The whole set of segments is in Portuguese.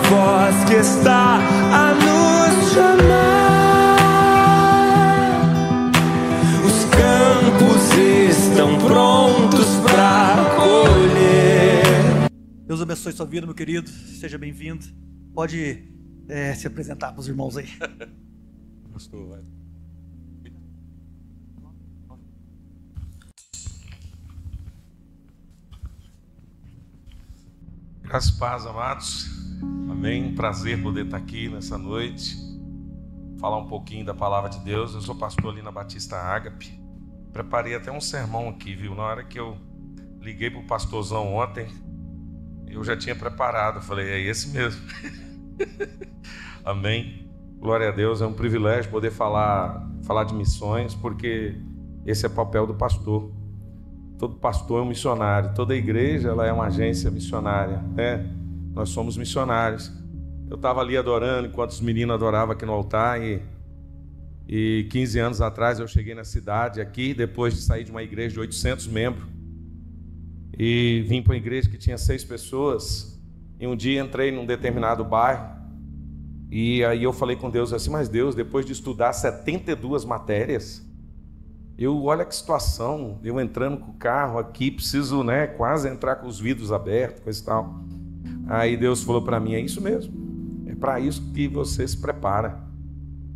voz que está a nos chamar. Os campos estão prontos para colher. Deus abençoe sua vida, meu querido. Seja bem-vindo. Pode se apresentar para os irmãos aí. Pastor, vai. Graças e paz, amados. Amém. Prazer poder estar aqui nessa noite, falar um pouquinho da palavra de Deus. Eu sou pastor ali na Batista Ágape. Preparei até um sermão aqui, viu? Na hora que eu liguei para o pastorzão ontem, eu já tinha preparado. Eu falei, é esse mesmo. Amém. Glória a Deus. É um privilégio poder falar de missões, porque esse é o papel do pastor. Todo pastor é um missionário, toda igreja ela é uma agência missionária, né? Nós somos missionários. Eu estava ali adorando enquanto os meninos adoravam aqui no altar e 15 anos atrás eu cheguei na cidade aqui, depois de sair de uma igreja de 800 membros e vim para uma igreja que tinha 6 pessoas, e um dia entrei num determinado bairro e aí eu falei com Deus assim, mas Deus, depois de estudar 72 matérias, olha que situação, eu entrando com o carro aqui, preciso, né, quase entrar com os vidros abertos, coisa e tal. Aí Deus falou para mim, é isso mesmo, é para isso que você se prepara.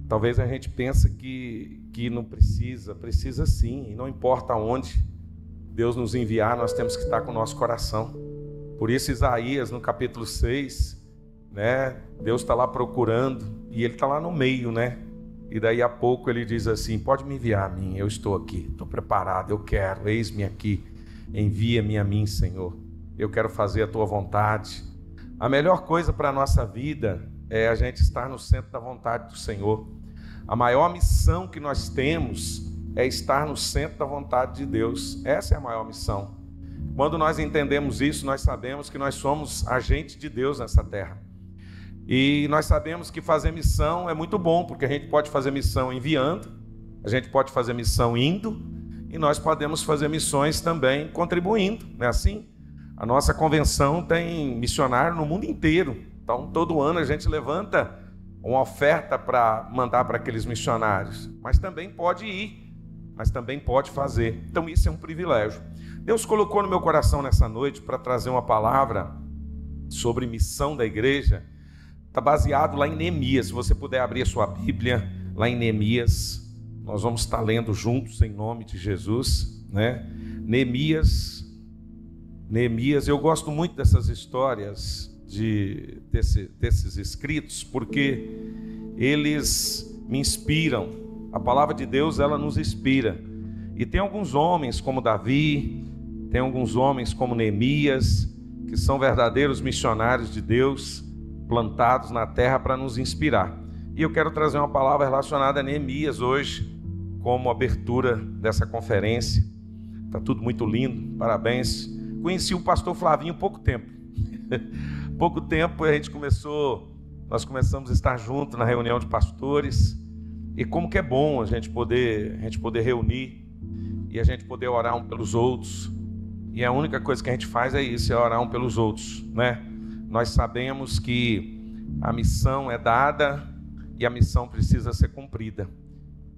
Talvez a gente pense que não precisa sim, e não importa onde Deus nos enviar, nós temos que estar com o nosso coração. Por isso Isaías, no capítulo 6, né, Deus está lá procurando, e Ele está lá no meio, né? E daí a pouco ele diz assim, pode me enviar a mim, eu estou aqui, estou preparado, eu quero, eis-me aqui, envia-me a mim, Senhor, eu quero fazer a tua vontade. A melhor coisa para a nossa vida é a gente estar no centro da vontade do Senhor. A maior missão que nós temos é estar no centro da vontade de Deus. Essa é a maior missão. Quando nós entendemos isso, nós sabemos que nós somos agentes de Deus nessa terra. E nós sabemos que fazer missão é muito bom, porque a gente pode fazer missão enviando, a gente pode fazer missão indo, e nós podemos fazer missões também contribuindo, não é assim? A nossa convenção tem missionário no mundo inteiro, então todo ano a gente levanta uma oferta para mandar para aqueles missionários, mas também pode ir, mas também pode fazer, então isso é um privilégio. Deus colocou no meu coração nessa noite para trazer uma palavra sobre missão da igreja. Está baseado lá em Neemias. Se você puder abrir a sua Bíblia, lá em Neemias, nós vamos estar lendo juntos em nome de Jesus, né? Neemias, eu gosto muito dessas histórias, desses escritos, porque eles me inspiram. A palavra de Deus, ela nos inspira. E tem alguns homens como Davi, tem alguns homens como Neemias, que são verdadeiros missionários de Deus, plantados na terra para nos inspirar. E eu quero trazer uma palavra relacionada a Neemias hoje, como abertura dessa conferência. Está tudo muito lindo, parabéns. Conheci o pastor Flavinho há pouco tempo. Pouco tempo nós começamos a estar juntos na reunião de pastores. E como que é bom a gente poder reunir e a gente poder orar um pelos outros. E a única coisa que a gente faz é isso, é orar um pelos outros, né? Nós sabemos que a missão é dada e a missão precisa ser cumprida.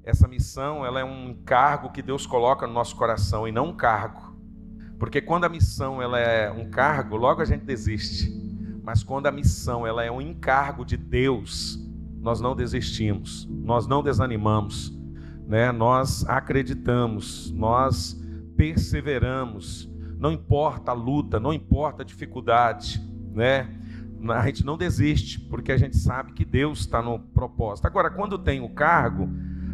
Essa missão, ela é um encargo que Deus coloca no nosso coração e não um cargo. Porque quando a missão ela é um cargo, logo a gente desiste. Mas quando a missão ela é um encargo de Deus, nós não desistimos, nós não desanimamos, né? Nós acreditamos, nós perseveramos. Não importa a luta, não importa a dificuldade, né? A gente não desiste, porque a gente sabe que Deus está no propósito. Agora, quando tem o cargo,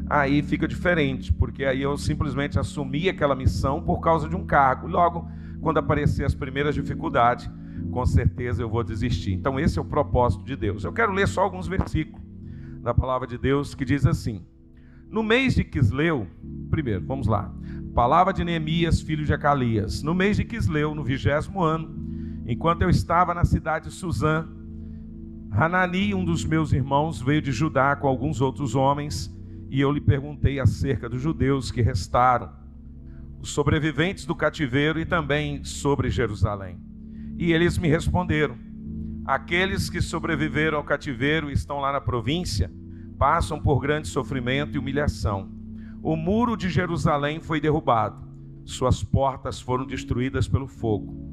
aí fica diferente, porque aí eu simplesmente assumi aquela missão por causa de um cargo. Logo, quando aparecer as primeiras dificuldades, com certeza eu vou desistir. Então esse é o propósito de Deus. Eu quero ler só alguns versículos da palavra de Deus que diz assim: no mês de Quisleu, primeiro, vamos lá. Palavra de Neemias, filho de Acalias. No mês de Quisleu, no 20º ano, enquanto eu estava na cidade de Suzã, Hanani, um dos meus irmãos, veio de Judá com alguns outros homens, e eu lhe perguntei acerca dos judeus que restaram, os sobreviventes do cativeiro, e também sobre Jerusalém. E eles me responderam: Aqueles que sobreviveram ao cativeiro e estão lá na província passam por grande sofrimento e humilhação. O muro de Jerusalém foi derrubado, suas portas foram destruídas pelo fogo.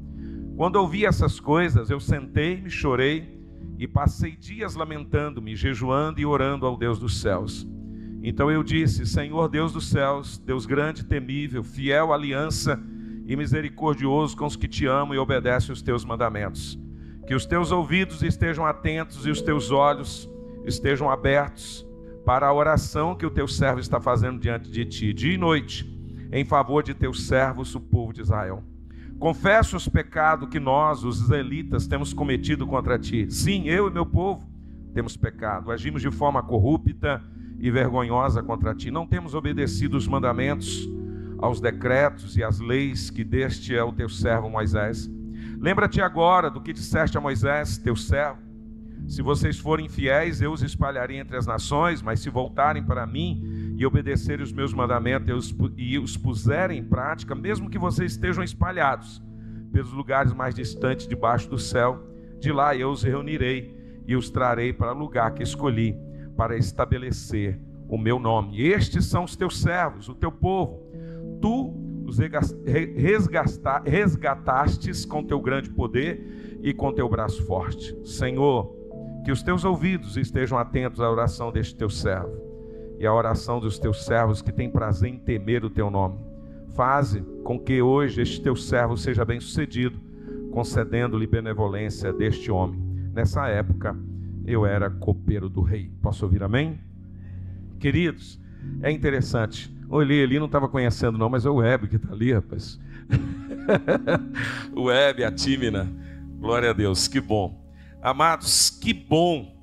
Quando ouvi essas coisas, eu sentei-me, chorei e passei dias lamentando-me, jejuando e orando ao Deus dos céus. Então eu disse: Senhor Deus dos céus, Deus grande, temível, fiel à aliança e misericordioso com os que te amam e obedecem os teus mandamentos. Que os teus ouvidos estejam atentos e os teus olhos estejam abertos para a oração que o teu servo está fazendo diante de ti, dia e noite, em favor de teus servos, o povo de Israel. Confesso os pecados que nós, os israelitas, temos cometido contra ti. Sim, eu e meu povo temos pecado, agimos de forma corrupta e vergonhosa contra ti. Não temos obedecido os mandamentos, aos decretos e às leis que deste ao teu servo Moisés. Lembra-te agora do que disseste a Moisés, teu servo. Se vocês forem fiéis, eu os espalharei entre as nações, mas se voltarem para mim e obedecerem os meus mandamentos e os puserem em prática, mesmo que vocês estejam espalhados pelos lugares mais distantes debaixo do céu, de lá eu os reunirei e os trarei para o lugar que escolhi para estabelecer o meu nome. Estes são os teus servos, o teu povo. Tu os resgatastes com teu grande poder e com teu braço forte. Senhor, que os teus ouvidos estejam atentos à oração deste teu servo e à oração dos teus servos que têm prazer em temer o teu nome. Faze com que hoje este teu servo seja bem sucedido, concedendo-lhe benevolência deste homem. Nessa época eu era copeiro do rei. Posso ouvir amém? Queridos, é interessante. Olhei ali, não estava conhecendo não, mas é o Web que está ali, rapaz. O Web, a Tímina. Glória a Deus, que bom. Amados, que bom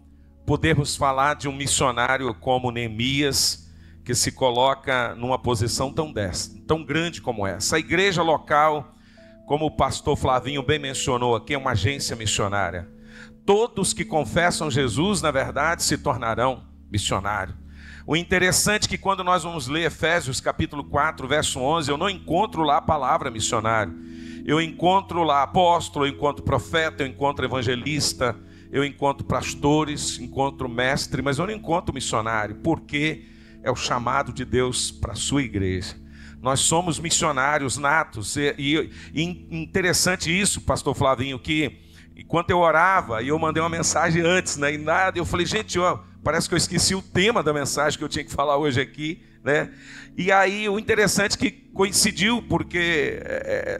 podermos falar de um missionário como Neemias, que se coloca numa posição tão grande como essa. A igreja local, como o pastor Flavinho bem mencionou aqui, é uma agência missionária. Todos que confessam Jesus, na verdade, se tornarão missionários. O interessante é que quando nós vamos ler Efésios capítulo 4, verso 11, eu não encontro lá a palavra missionário. Eu encontro lá apóstolo, eu encontro profeta, eu encontro evangelista, eu encontro pastores, encontro mestre, mas eu não encontro missionário, porque é o chamado de Deus para a sua igreja. Nós somos missionários natos, e interessante isso, pastor Flavinho, que enquanto eu orava, e eu mandei uma mensagem antes, né, e nada, eu falei, gente, parece que eu esqueci o tema da mensagem que eu tinha que falar hoje aqui, né? E aí o interessante é que coincidiu, porque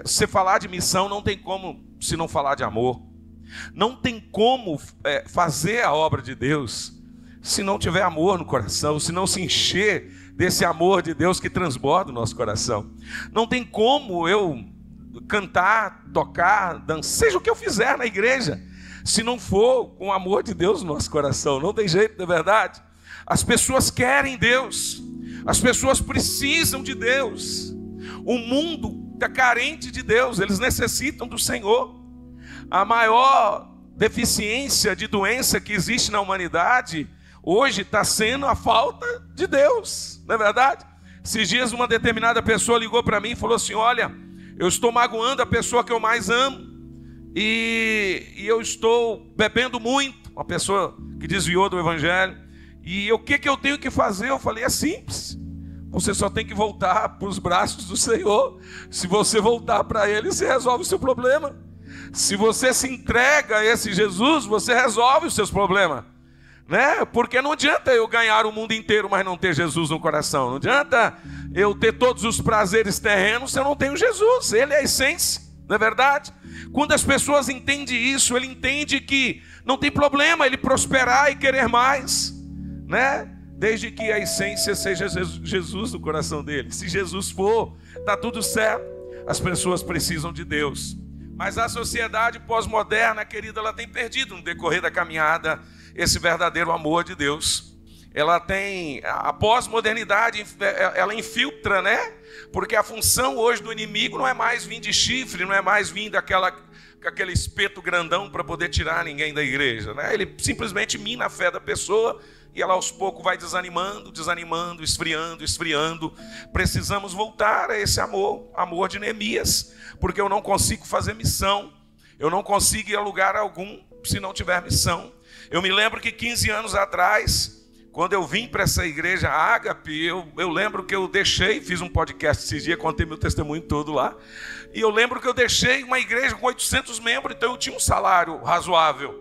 você falar de missão não tem como se não falar de amor. Não tem como fazer a obra de Deus se não tiver amor no coração, se não se encher desse amor de Deus que transborda o nosso coração. Não tem como eu cantar, tocar, dançar, seja o que eu fizer na igreja, se não for com o amor de Deus no nosso coração. Não tem jeito, não é verdade? As pessoas querem Deus, as pessoas precisam de Deus, o mundo está carente de Deus, eles necessitam do Senhor. A maior deficiência de doença que existe na humanidade hoje está sendo a falta de Deus, não é verdade? Esses dias uma determinada pessoa ligou para mim e falou assim, olha, eu estou magoando a pessoa que eu mais amo, e eu estou bebendo muito, uma pessoa que desviou do evangelho, e o que eu tenho que fazer? Eu falei, é simples, você só tem que voltar para os braços do Senhor. Se você voltar para Ele, você resolve o seu problema. Se você se entrega a esse Jesus, você resolve os seus problemas, né? Porque não adianta eu ganhar o mundo inteiro, mas não ter Jesus no coração. Não adianta eu ter todos os prazeres terrenos se eu não tenho Jesus. Ele é a essência, não é verdade? Quando as pessoas entendem isso, ele entende que não tem problema ele prosperar e querer mais, né? Desde que a essência seja Jesus no coração dele. Se Jesus for, está tudo certo. As pessoas precisam de Deus. Mas a sociedade pós-moderna, querida, ela tem perdido no decorrer da caminhada esse verdadeiro amor de Deus. Ela tem, a pós-modernidade, ela infiltra, né? Porque a função hoje do inimigo não é mais vir de chifre, não é mais vir aquele espeto grandão para poder tirar ninguém da igreja, né? Ele simplesmente mina a fé da pessoa e ela aos poucos vai desanimando, esfriando. Precisamos voltar a esse amor de Neemias, porque eu não consigo fazer missão, eu não consigo ir a lugar algum, se não tiver missão. Eu me lembro que 15 anos atrás, quando eu vim para essa igreja Ágape, eu lembro que eu deixei, fiz um podcast esses dias, contei meu testemunho todo lá, e eu lembro que eu deixei uma igreja com 800 membros, então eu tinha um salário razoável,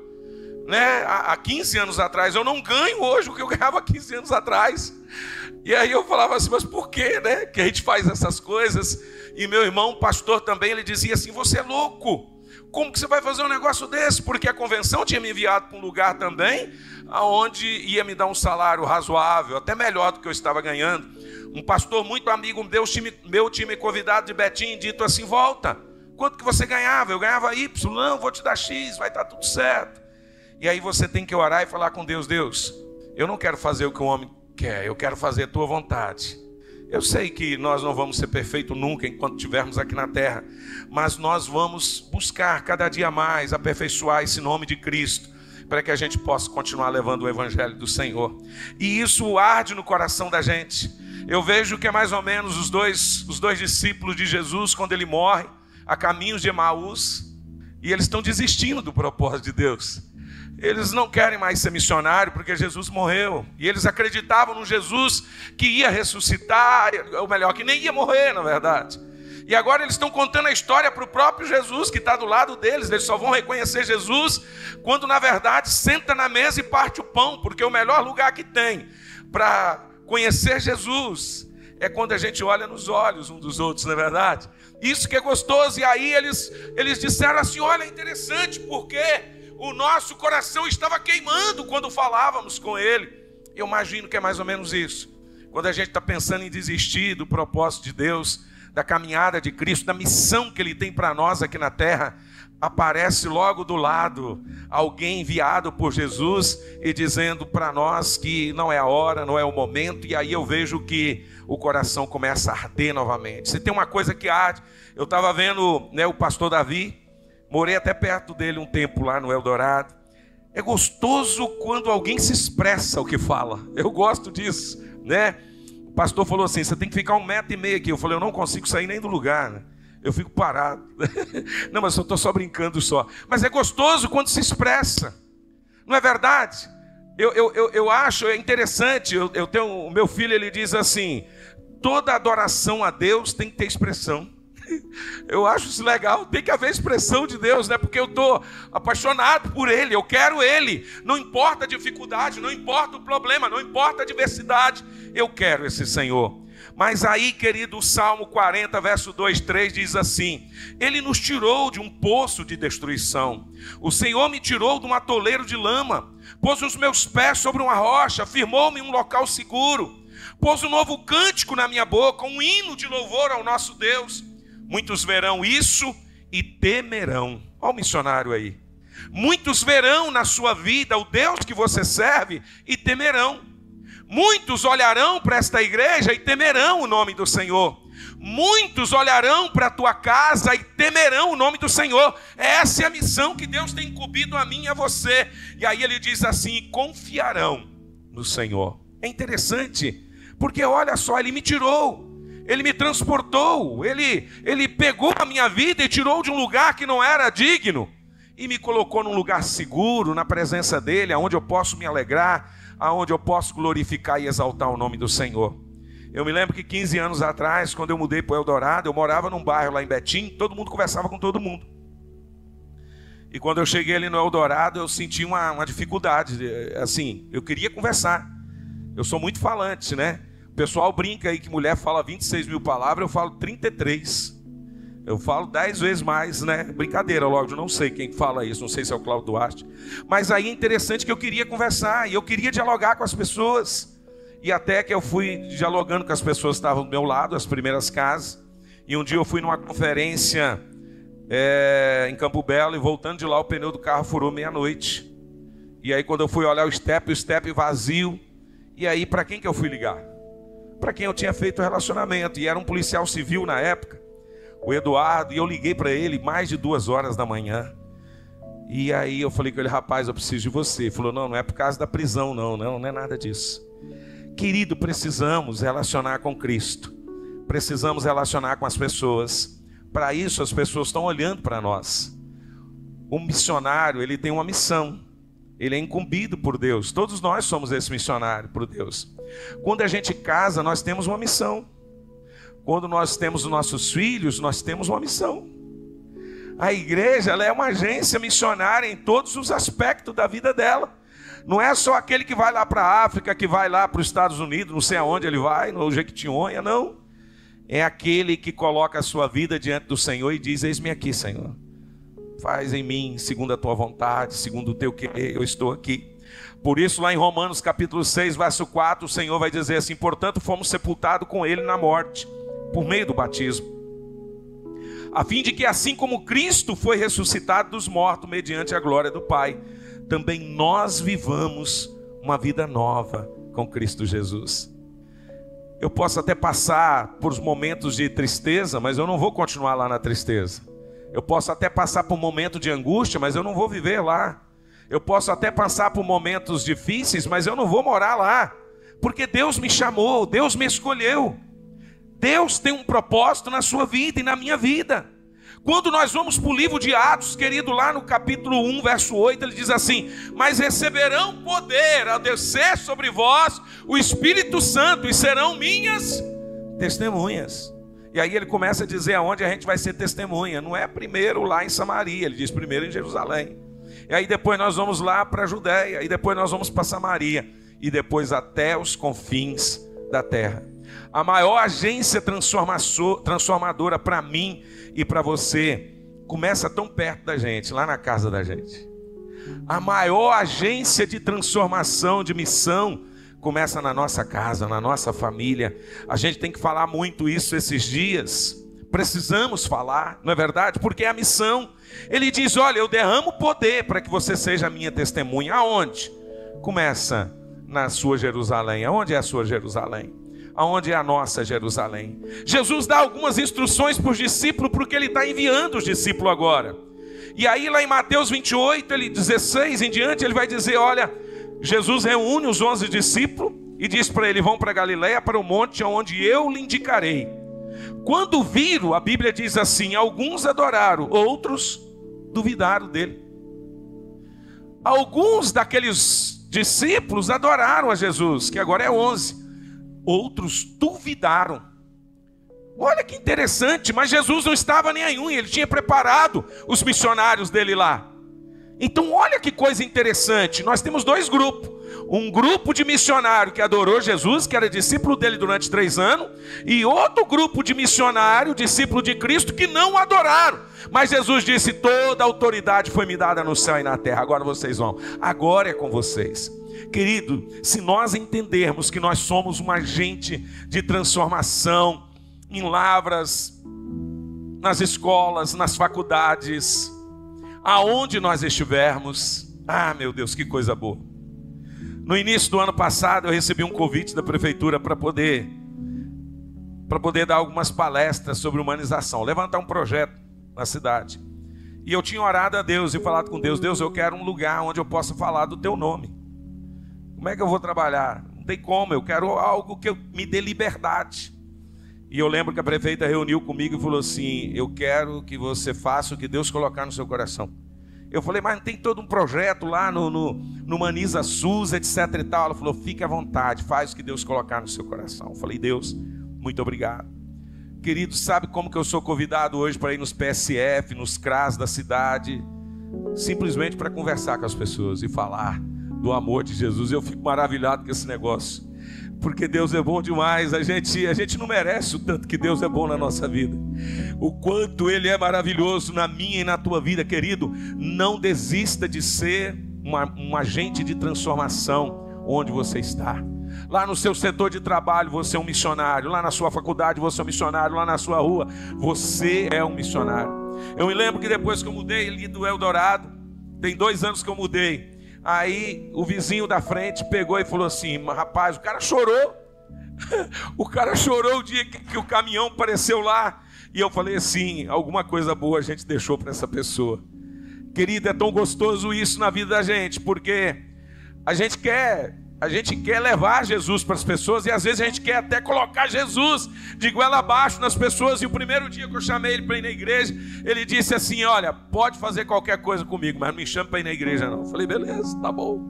né? Há 15 anos atrás. Eu não ganho hoje o que eu ganhava há 15 anos atrás. E aí eu falava assim, mas por que, né, que a gente faz essas coisas? E meu irmão, pastor também, ele dizia assim, você é louco. Como que você vai fazer um negócio desse? Porque a convenção tinha me enviado para um lugar também, onde ia me dar um salário razoável, até melhor do que eu estava ganhando. Um pastor muito amigo meu tinha me convidado de Betim e dito assim, volta, quanto que você ganhava? Eu ganhava Y, não, vou te dar X, vai estar tudo certo. E aí você tem que orar e falar com Deus, Deus, eu não quero fazer o que o homem quer, eu quero fazer a tua vontade. Eu sei que nós não vamos ser perfeitos nunca enquanto estivermos aqui na terra, mas nós vamos buscar cada dia mais aperfeiçoar esse nome de Cristo, para que a gente possa continuar levando o evangelho do Senhor. E isso arde no coração da gente. Eu vejo que é mais ou menos os dois discípulos de Jesus, quando ele morre, a caminhos de Emaús, e eles estão desistindo do propósito de Deus. Eles não querem mais ser missionário porque Jesus morreu. E eles acreditavam no Jesus que ia ressuscitar, ou melhor, que nem ia morrer, na verdade. E agora eles estão contando a história para o próprio Jesus que está do lado deles. Eles só vão reconhecer Jesus quando, na verdade, senta na mesa e parte o pão. Porque o melhor lugar que tem para conhecer Jesus é quando a gente olha nos olhos um dos outros, não é verdade? Isso que é gostoso. E aí eles disseram assim, olha, é interessante porque o nosso coração estava queimando quando falávamos com ele. Eu imagino que é mais ou menos isso. Quando a gente está pensando em desistir do propósito de Deus, da caminhada de Cristo, da missão que ele tem para nós aqui na terra, aparece logo do lado alguém enviado por Jesus e dizendo para nós que não é a hora, não é o momento. E aí eu vejo que o coração começa a arder novamente. Se tem uma coisa que arde, eu estava vendo, né, o pastor Davi, morei até perto dele um tempo lá no Eldorado. É gostoso quando alguém se expressa o que fala. Eu gosto disso, né? O pastor falou assim, você tem que ficar 1,5 metro aqui. Eu falei, eu não consigo sair nem do lugar, né? Eu fico parado. Não, mas eu estou só brincando só. Mas é gostoso quando se expressa. Não é verdade? Eu acho, é interessante. Eu tenho, o meu filho, ele diz assim, toda adoração a Deus tem que ter expressão. Eu acho isso legal, tem que haver expressão de Deus, né? Porque eu estou apaixonado por Ele, eu quero Ele. Não importa a dificuldade, não importa o problema, não importa a adversidade, eu quero esse Senhor. Mas aí, querido, o Salmo 40, verso 2, 3 diz assim, Ele nos tirou de um poço de destruição, o Senhor me tirou de um atoleiro de lama, pôs os meus pés sobre uma rocha, firmou-me em um local seguro, pôs um novo cântico na minha boca, um hino de louvor ao nosso Deus. Muitos verão isso e temerão. Olha o missionário aí. Muitos verão na sua vida o Deus que você serve e temerão. Muitos olharão para esta igreja e temerão o nome do Senhor. Muitos olharão para a tua casa e temerão o nome do Senhor. Essa é a missão que Deus tem incumbido a mim e a você. E aí ele diz assim, e confiarão no Senhor. É interessante, porque olha só, Ele me tirou. Ele me transportou, ele pegou a minha vida e tirou de um lugar que não era digno e me colocou num lugar seguro, na presença dEle, onde eu posso me alegrar, onde eu posso glorificar e exaltar o nome do Senhor. Eu me lembro que 15 anos atrás, quando eu mudei para o Eldorado, eu morava num bairro lá em Betim, todo mundo conversava com todo mundo. E quando eu cheguei ali no Eldorado, eu senti uma dificuldade, assim, eu queria conversar. Eu sou muito falante, né? O pessoal brinca aí que mulher fala 26 mil palavras, eu falo 33. Eu falo 10 vezes mais, né? Brincadeira, logo, eu não sei quem fala isso, não sei se é o Cláudio Duarte. Mas aí é interessante que eu queria conversar, e eu queria dialogar com as pessoas. E até que eu fui dialogando com as pessoas que estavam do meu lado, as primeiras casas. E um dia eu fui numa conferência em Campo Belo, e voltando de lá o pneu do carro furou meia-noite. E aí quando eu fui olhar o step vazio. E aí para quem que eu fui ligar? Para quem eu tinha feito o relacionamento, e era um policial civil na época, o Eduardo, e eu liguei para ele mais de 2 horas da manhã, e aí eu falei com ele, rapaz, eu preciso de você. Ele falou, não é por causa da prisão, não é nada disso. Querido, precisamos relacionar com Cristo, precisamos relacionar com as pessoas, para isso as pessoas estão olhando para nós. o missionário, ele tem uma missão. Ele é incumbido por Deus. Todos nós somos esse missionário por Deus. Quando a gente casa, nós temos uma missão. Quando nós temos os nossos filhos, nós temos uma missão. A igreja, ela é uma agência missionária em todos os aspectos da vida dela. Não é só aquele que vai lá para a África, que vai lá para os Estados Unidos, não sei aonde ele vai, no Jequitinhonha, não. É aquele que coloca a sua vida diante do Senhor e diz: eis-me aqui, Senhor. Faz em mim segundo a tua vontade, segundo o teu querer, eu estou aqui. Por isso, lá em Romanos capítulo 6, verso 4, o Senhor vai dizer assim: portanto, fomos sepultados com ele na morte, por meio do batismo, a fim de que, assim como Cristo foi ressuscitado dos mortos mediante a glória do Pai, também nós vivamos uma vida nova com Cristo Jesus. Eu posso até passar por momentos de tristeza, mas eu não vou continuar lá na tristeza. Eu posso até passar por um momento de angústia, mas eu não vou viver lá. Eu posso até passar por momentos difíceis, mas eu não vou morar lá. Porque Deus me chamou, Deus me escolheu. Deus tem um propósito na sua vida e na minha vida. Quando nós vamos para o livro de Atos, querido, lá no capítulo 1, verso 8, ele diz assim: mas receberão poder ao descer sobre vós o Espírito Santo e serão minhas testemunhas. E aí ele começa a dizer aonde a gente vai ser testemunha. Não é primeiro lá em Samaria, ele diz primeiro em Jerusalém. E aí depois nós vamos lá para a Judéia, e depois nós vamos para Samaria, e depois até os confins da terra. A maior agência transformadora para mim e para você começa tão perto da gente, lá na casa da gente. A maior agência de transformação, de missão, começa na nossa casa, na nossa família. A gente tem que falar muito isso esses dias. Precisamos falar, não é verdade? Porque é a missão. Ele diz: olha, eu derramo poder para que você seja a minha testemunha. Aonde? Começa na sua Jerusalém. Aonde é a sua Jerusalém? Aonde é a nossa Jerusalém? Jesus dá algumas instruções para os discípulos, porque ele está enviando os discípulos agora. E aí lá em Mateus 28, 16 em diante, ele vai dizer: olha, Jesus reúne os 11 discípulos e diz para ele: vão para Galileia, para o monte onde eu lhe indicarei. Quando viram, a Bíblia diz assim: alguns adoraram, outros duvidaram dele. Alguns daqueles discípulos adoraram a Jesus, que agora é 11. Outros duvidaram. Olha que interessante, mas Jesus não estava nem aí, ele tinha preparado os missionários dele lá. Então olha que coisa interessante, nós temos dois grupos. Um grupo de missionário que adorou Jesus, que era discípulo dele durante 3 anos, e outro grupo de missionário, discípulo de Cristo, que não adoraram. Mas Jesus disse: toda a autoridade foi me dada no céu e na terra, agora vocês vão, agora é com vocês. Querido, se nós entendermos que nós somos um agente de transformação em lavras, nas escolas, nas faculdades, aonde nós estivermos, ah, meu Deus, que coisa boa. No início do ano passado eu recebi um convite da prefeitura para poder dar algumas palestras sobre humanização, levantar um projeto na cidade. E eu tinha orado a Deus e falado com Deus: Deus, eu quero um lugar onde eu possa falar do teu nome. Como é que eu vou trabalhar? Não tem como, eu quero algo que me dê liberdade. E eu lembro que a prefeita reuniu comigo e falou assim: eu quero que você faça o que Deus colocar no seu coração. Eu falei: mas não tem todo um projeto lá no Humaniza SUS, etc e tal? Ela falou: fique à vontade, faz o que Deus colocar no seu coração. Eu falei: Deus, muito obrigado. Querido, sabe como que eu sou convidado hoje para ir nos PSF, nos CRAS da cidade? Simplesmente para conversar com as pessoas e falar do amor de Jesus. Eu fico maravilhado com esse negócio, porque Deus é bom demais. A gente não merece o tanto que Deus é bom na nossa vida, o quanto Ele é maravilhoso na minha e na tua vida. Querido, não desista de ser um agente de transformação onde você está. Lá no seu setor de trabalho você é um missionário, lá na sua faculdade você é um missionário, lá na sua rua você é um missionário. Eu me lembro que depois que eu mudei ali do Eldorado, tem 2 anos que eu mudei. Aí o vizinho da frente pegou e falou assim: rapaz, o cara chorou. O cara chorou o dia que o caminhão apareceu lá. E eu falei assim: alguma coisa boa a gente deixou para essa pessoa. Querido, é tão gostoso isso na vida da gente, porque a gente quer A gente quer levar Jesus para as pessoas e às vezes a gente quer até colocar Jesus de goela abaixo nas pessoas. E o primeiro dia que eu chamei ele para ir na igreja, ele disse assim: olha, pode fazer qualquer coisa comigo, mas não me chame para ir na igreja não. Eu falei: beleza, tá bom,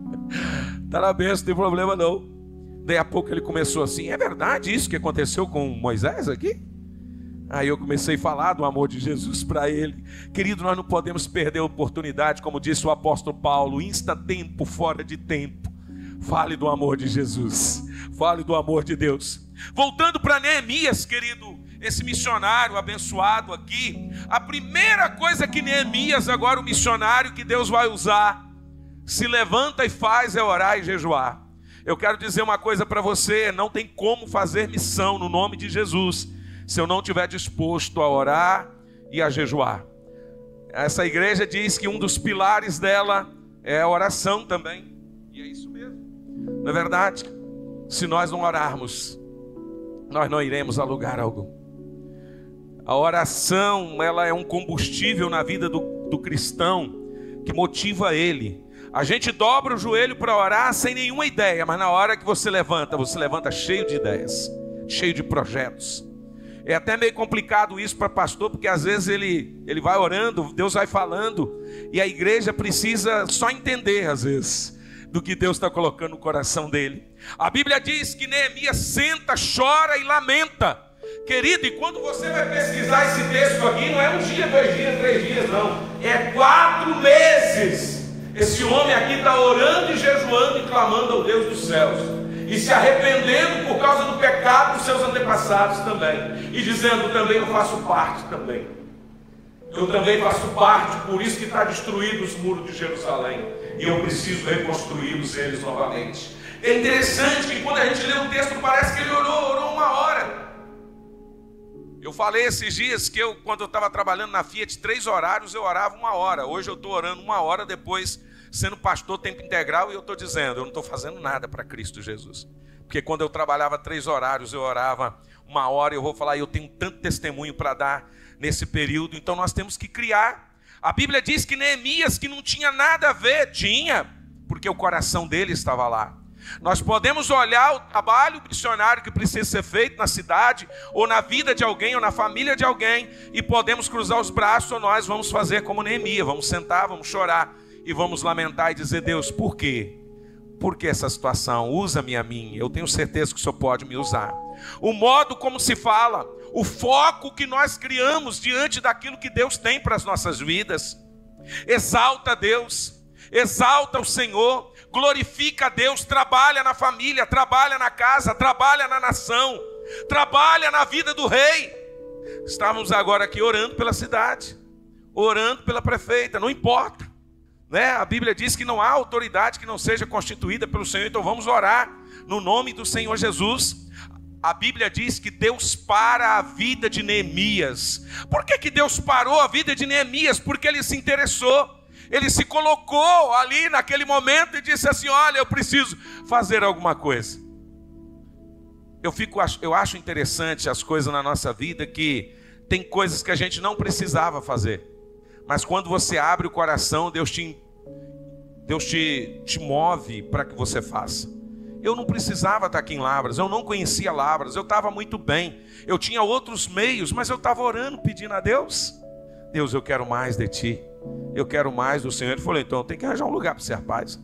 tá na benção, não tem problema não. Daí a pouco ele começou assim: é verdade isso que aconteceu com Moisés aqui? Aí eu comecei a falar do amor de Jesus para ele. Querido, nós não podemos perder a oportunidade, como disse o apóstolo Paulo: insta tempo, fora de tempo. Fale do amor de Jesus, fale do amor de Deus. Voltando para Neemias, querido, esse missionário abençoado aqui, a primeira coisa que Neemias, agora o missionário que Deus vai usar, se levanta e faz é orar e jejuar. Eu quero dizer uma coisa para você: não tem como fazer missão no nome de Jesus se eu não estiver disposto a orar e a jejuar. Essa igreja diz que um dos pilares dela é a oração também, e é isso mesmo. Não é verdade? Se nós não orarmos, nós não iremos a lugar algum. A oração, ela é um combustível na vida do cristão que motiva ele. A gente dobra o joelho para orar sem nenhuma ideia, mas na hora que você levanta cheio de ideias, cheio de projetos. É até meio complicado isso para pastor, porque às vezes ele vai orando, Deus vai falando, e a igreja precisa só entender às vezes do que Deus está colocando no coração dele. A Bíblia diz que Neemias senta, chora e lamenta. Querido, e quando você vai pesquisar esse texto aqui, não é um dia, 2 dias, 3 dias, não. É 4 meses. Esse homem aqui está orando e jejuando e clamando ao Deus dos céus. E se arrependendo por causa do pecado dos seus antepassados também. E dizendo: também eu faço parte também. Eu também faço parte, por isso que está destruído os muros de Jerusalém. E eu preciso reconstruí-los eles novamente. É interessante que quando a gente lê o texto, parece que ele orou 1 hora. Eu falei esses dias que quando eu estava trabalhando na Fiat, 3 horários eu orava 1 hora. Hoje eu estou orando 1 hora, depois sendo pastor tempo integral, e eu estou dizendo: eu não estou fazendo nada para Cristo Jesus. Porque quando eu trabalhava 3 horários, eu orava 1 hora. Eu vou falar, eu tenho tanto testemunho para dar nesse período. Então nós temos que criar. A Bíblia diz que Neemias, que não tinha nada a ver, tinha, porque o coração dele estava lá. Nós podemos olhar o trabalho missionário que precisa ser feito na cidade, ou na vida de alguém, ou na família de alguém, e podemos cruzar os braços, ou nós vamos fazer como Neemias, vamos sentar, vamos chorar, e vamos lamentar e dizer: Deus, por quê? Por que essa situação? Usa-me a mim, eu tenho certeza que o Senhor pode me usar. O modo como se fala, o foco que nós criamos diante daquilo que Deus tem para as nossas vidas. Exalta Deus, exalta o Senhor, glorifica a Deus, trabalha na família, trabalha na casa, trabalha na nação, trabalha na vida do rei. Estávamos agora aqui orando pela cidade, orando pela prefeita, não importa, né? A Bíblia diz que não há autoridade que não seja constituída pelo Senhor, então vamos orar no nome do Senhor Jesus. A Bíblia diz que Deus para a vida de Neemias. Por que Deus parou a vida de Neemias? Porque ele se interessou, ele se colocou ali naquele momento e disse assim: olha, eu preciso fazer alguma coisa. Eu acho interessante as coisas na nossa vida, que tem coisas que a gente não precisava fazer, mas quando você abre o coração, Deus te move para que você faça. Eu não precisava estar aqui em Lavras, eu não conhecia Lavras, eu estava muito bem, eu tinha outros meios, mas eu estava orando, pedindo a Deus: Deus, eu quero mais de Ti, eu quero mais do Senhor. Ele falou: então tem que arranjar um lugar para você, rapaz.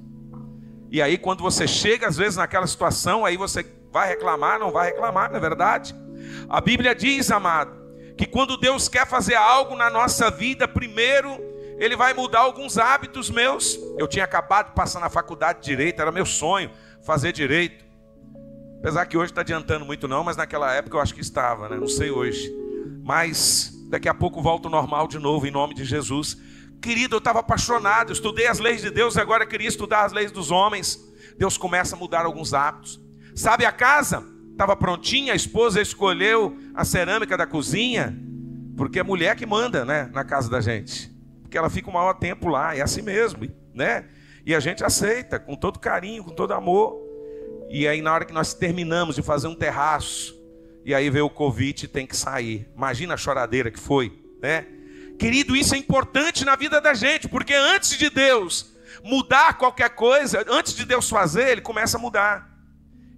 E aí quando você chega às vezes naquela situação, aí você vai reclamar, não vai reclamar, não é verdade? A Bíblia diz, amado, que quando Deus quer fazer algo na nossa vida, primeiro Ele vai mudar alguns hábitos meus. Eu tinha acabado de passar na faculdade de Direito, era meu sonho fazer Direito. Apesar que hoje está adiantando muito não, mas naquela época eu acho que estava, né? Não sei hoje. Mas daqui a pouco volto ao normal de novo, em nome de Jesus. Querido, eu estava apaixonado, eu estudei as leis de Deus, agora eu queria estudar as leis dos homens. Deus começa a mudar alguns hábitos. Sabe, a casa estava prontinha, a esposa escolheu a cerâmica da cozinha, porque é mulher que manda, né, na casa da gente. Porque ela fica o maior tempo lá, é assim mesmo, né? E a gente aceita, com todo carinho, com todo amor. E aí na hora que nós terminamos de fazer um terraço, e aí veio o Covid e tem que sair. Imagina a choradeira que foi, né? Querido, isso é importante na vida da gente, porque antes de Deus mudar qualquer coisa, antes de Deus fazer, Ele começa a mudar.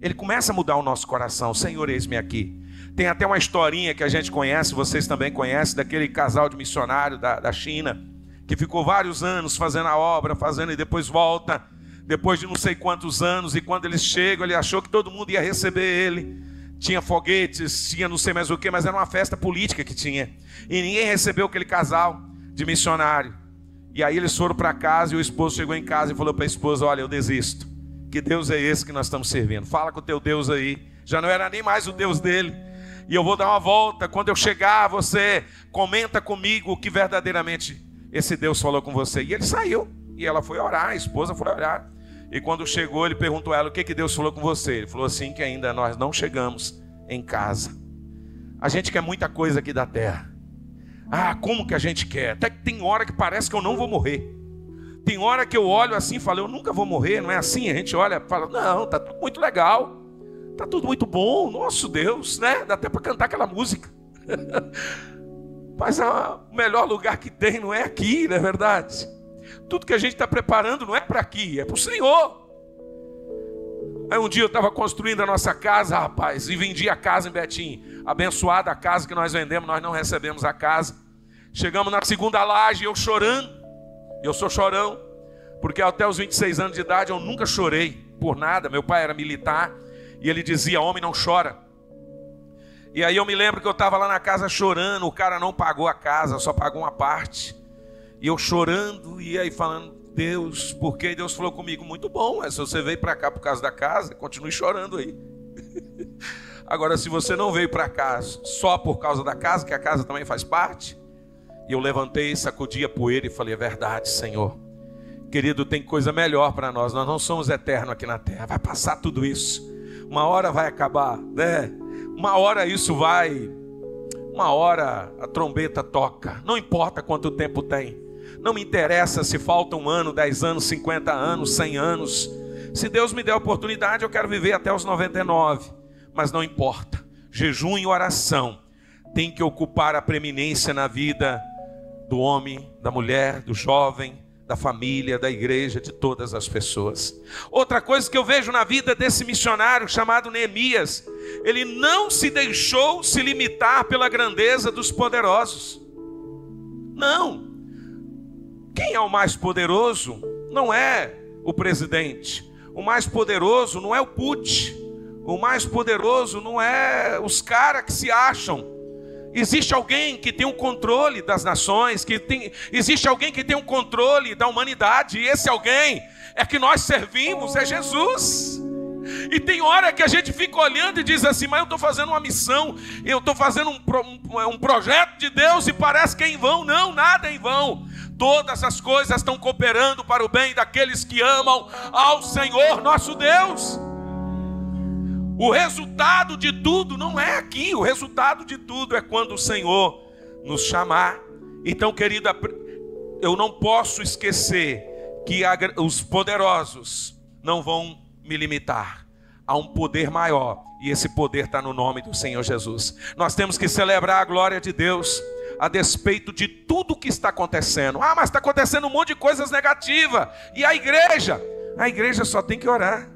Ele começa a mudar o nosso coração. Senhor, eis-me aqui. Tem até uma historinha que a gente conhece, vocês também conhecem, daquele casal de missionário da China, que ficou vários anos fazendo a obra, e depois volta, depois de não sei quantos anos, e quando eles chegam, ele achou que todo mundo ia receber ele. Tinha foguetes, tinha não sei mais o que, mas era uma festa política que tinha. E ninguém recebeu aquele casal de missionário. E aí eles foram para casa e o esposo chegou em casa e falou para a esposa: olha, eu desisto. Que Deus é esse que nós estamos servindo? Fala com o teu Deus aí. Já não era nem mais o Deus dele. E eu vou dar uma volta. Quando eu chegar, você comenta comigo o que verdadeiramente esse Deus falou com você. E ele saiu. E ela foi orar, a esposa foi orar. E quando chegou, ele perguntou a ela: o que Deus falou com você? Ele falou assim: que ainda nós não chegamos em casa. A gente quer muita coisa aqui da terra. Ah, como que a gente quer? Até que tem hora que parece que eu não vou morrer. Tem hora que eu olho assim e falo: eu nunca vou morrer. Não é assim? A gente olha e fala: não, tá tudo muito legal. Tá tudo muito bom. Nosso Deus, né? Dá até para cantar aquela música. Mas o melhor lugar que tem não é aqui, não é verdade? Tudo que a gente está preparando não é para aqui, é para o Senhor. Aí um dia eu estava construindo a nossa casa, rapaz, e vendi a casa em Betim. Abençoada a casa que nós vendemos, nós não recebemos a casa. Chegamos na segunda laje, eu chorando. Eu sou chorão, porque até os 26 anos de idade eu nunca chorei por nada. Meu pai era militar e ele dizia: homem não chora. E aí eu me lembro que eu estava lá na casa chorando. O cara não pagou a casa, só pagou uma parte. E eu chorando, e aí falando: Deus, por que? Deus falou comigo: muito bom, se você veio para cá por causa da casa, continue chorando aí. Agora, se você não veio para cá só por causa da casa, que a casa também faz parte. E eu levantei, sacudi a poeira e falei: é verdade, Senhor. Querido, tem coisa melhor para nós. Nós não somos eternos aqui na terra. Vai passar tudo isso. Uma hora vai acabar, né? Uma hora isso vai. Uma hora a trombeta toca. Não importa quanto tempo tem. Não me interessa se falta 1 ano, 10 anos, 50 anos, 100 anos. Se Deus me der a oportunidade, eu quero viver até os 99. Mas não importa. Jejum e oração tem que ocupar a preeminência na vida do homem, da mulher, do jovem, da família, da igreja, de todas as pessoas. Outra coisa que eu vejo na vida desse missionário chamado Neemias: ele não se deixou se limitar pela grandeza dos poderosos. Não. Quem é o mais poderoso não é o presidente. O mais poderoso não é o Putin. O mais poderoso não é os caras que se acham. Existe alguém que tem o controle das nações, existe alguém que tem o controle da humanidade, e esse alguém é que nós servimos, é Jesus. E tem hora que a gente fica olhando e diz assim: mas eu estou fazendo uma missão, eu estou fazendo um projeto de Deus e parece que é em vão. Não, nada é em vão. Todas as coisas estão cooperando para o bem daqueles que amam ao Senhor nosso Deus. O resultado de tudo não é aqui. O resultado de tudo é quando o Senhor nos chamar. Então, querida, eu não posso esquecer que os poderosos não vão me limitar. Há um poder maior, e esse poder está no nome do Senhor Jesus. Nós temos que celebrar a glória de Deus a despeito de tudo que está acontecendo. Ah, mas está acontecendo um monte de coisas negativas. E a igreja? A igreja só tem que orar.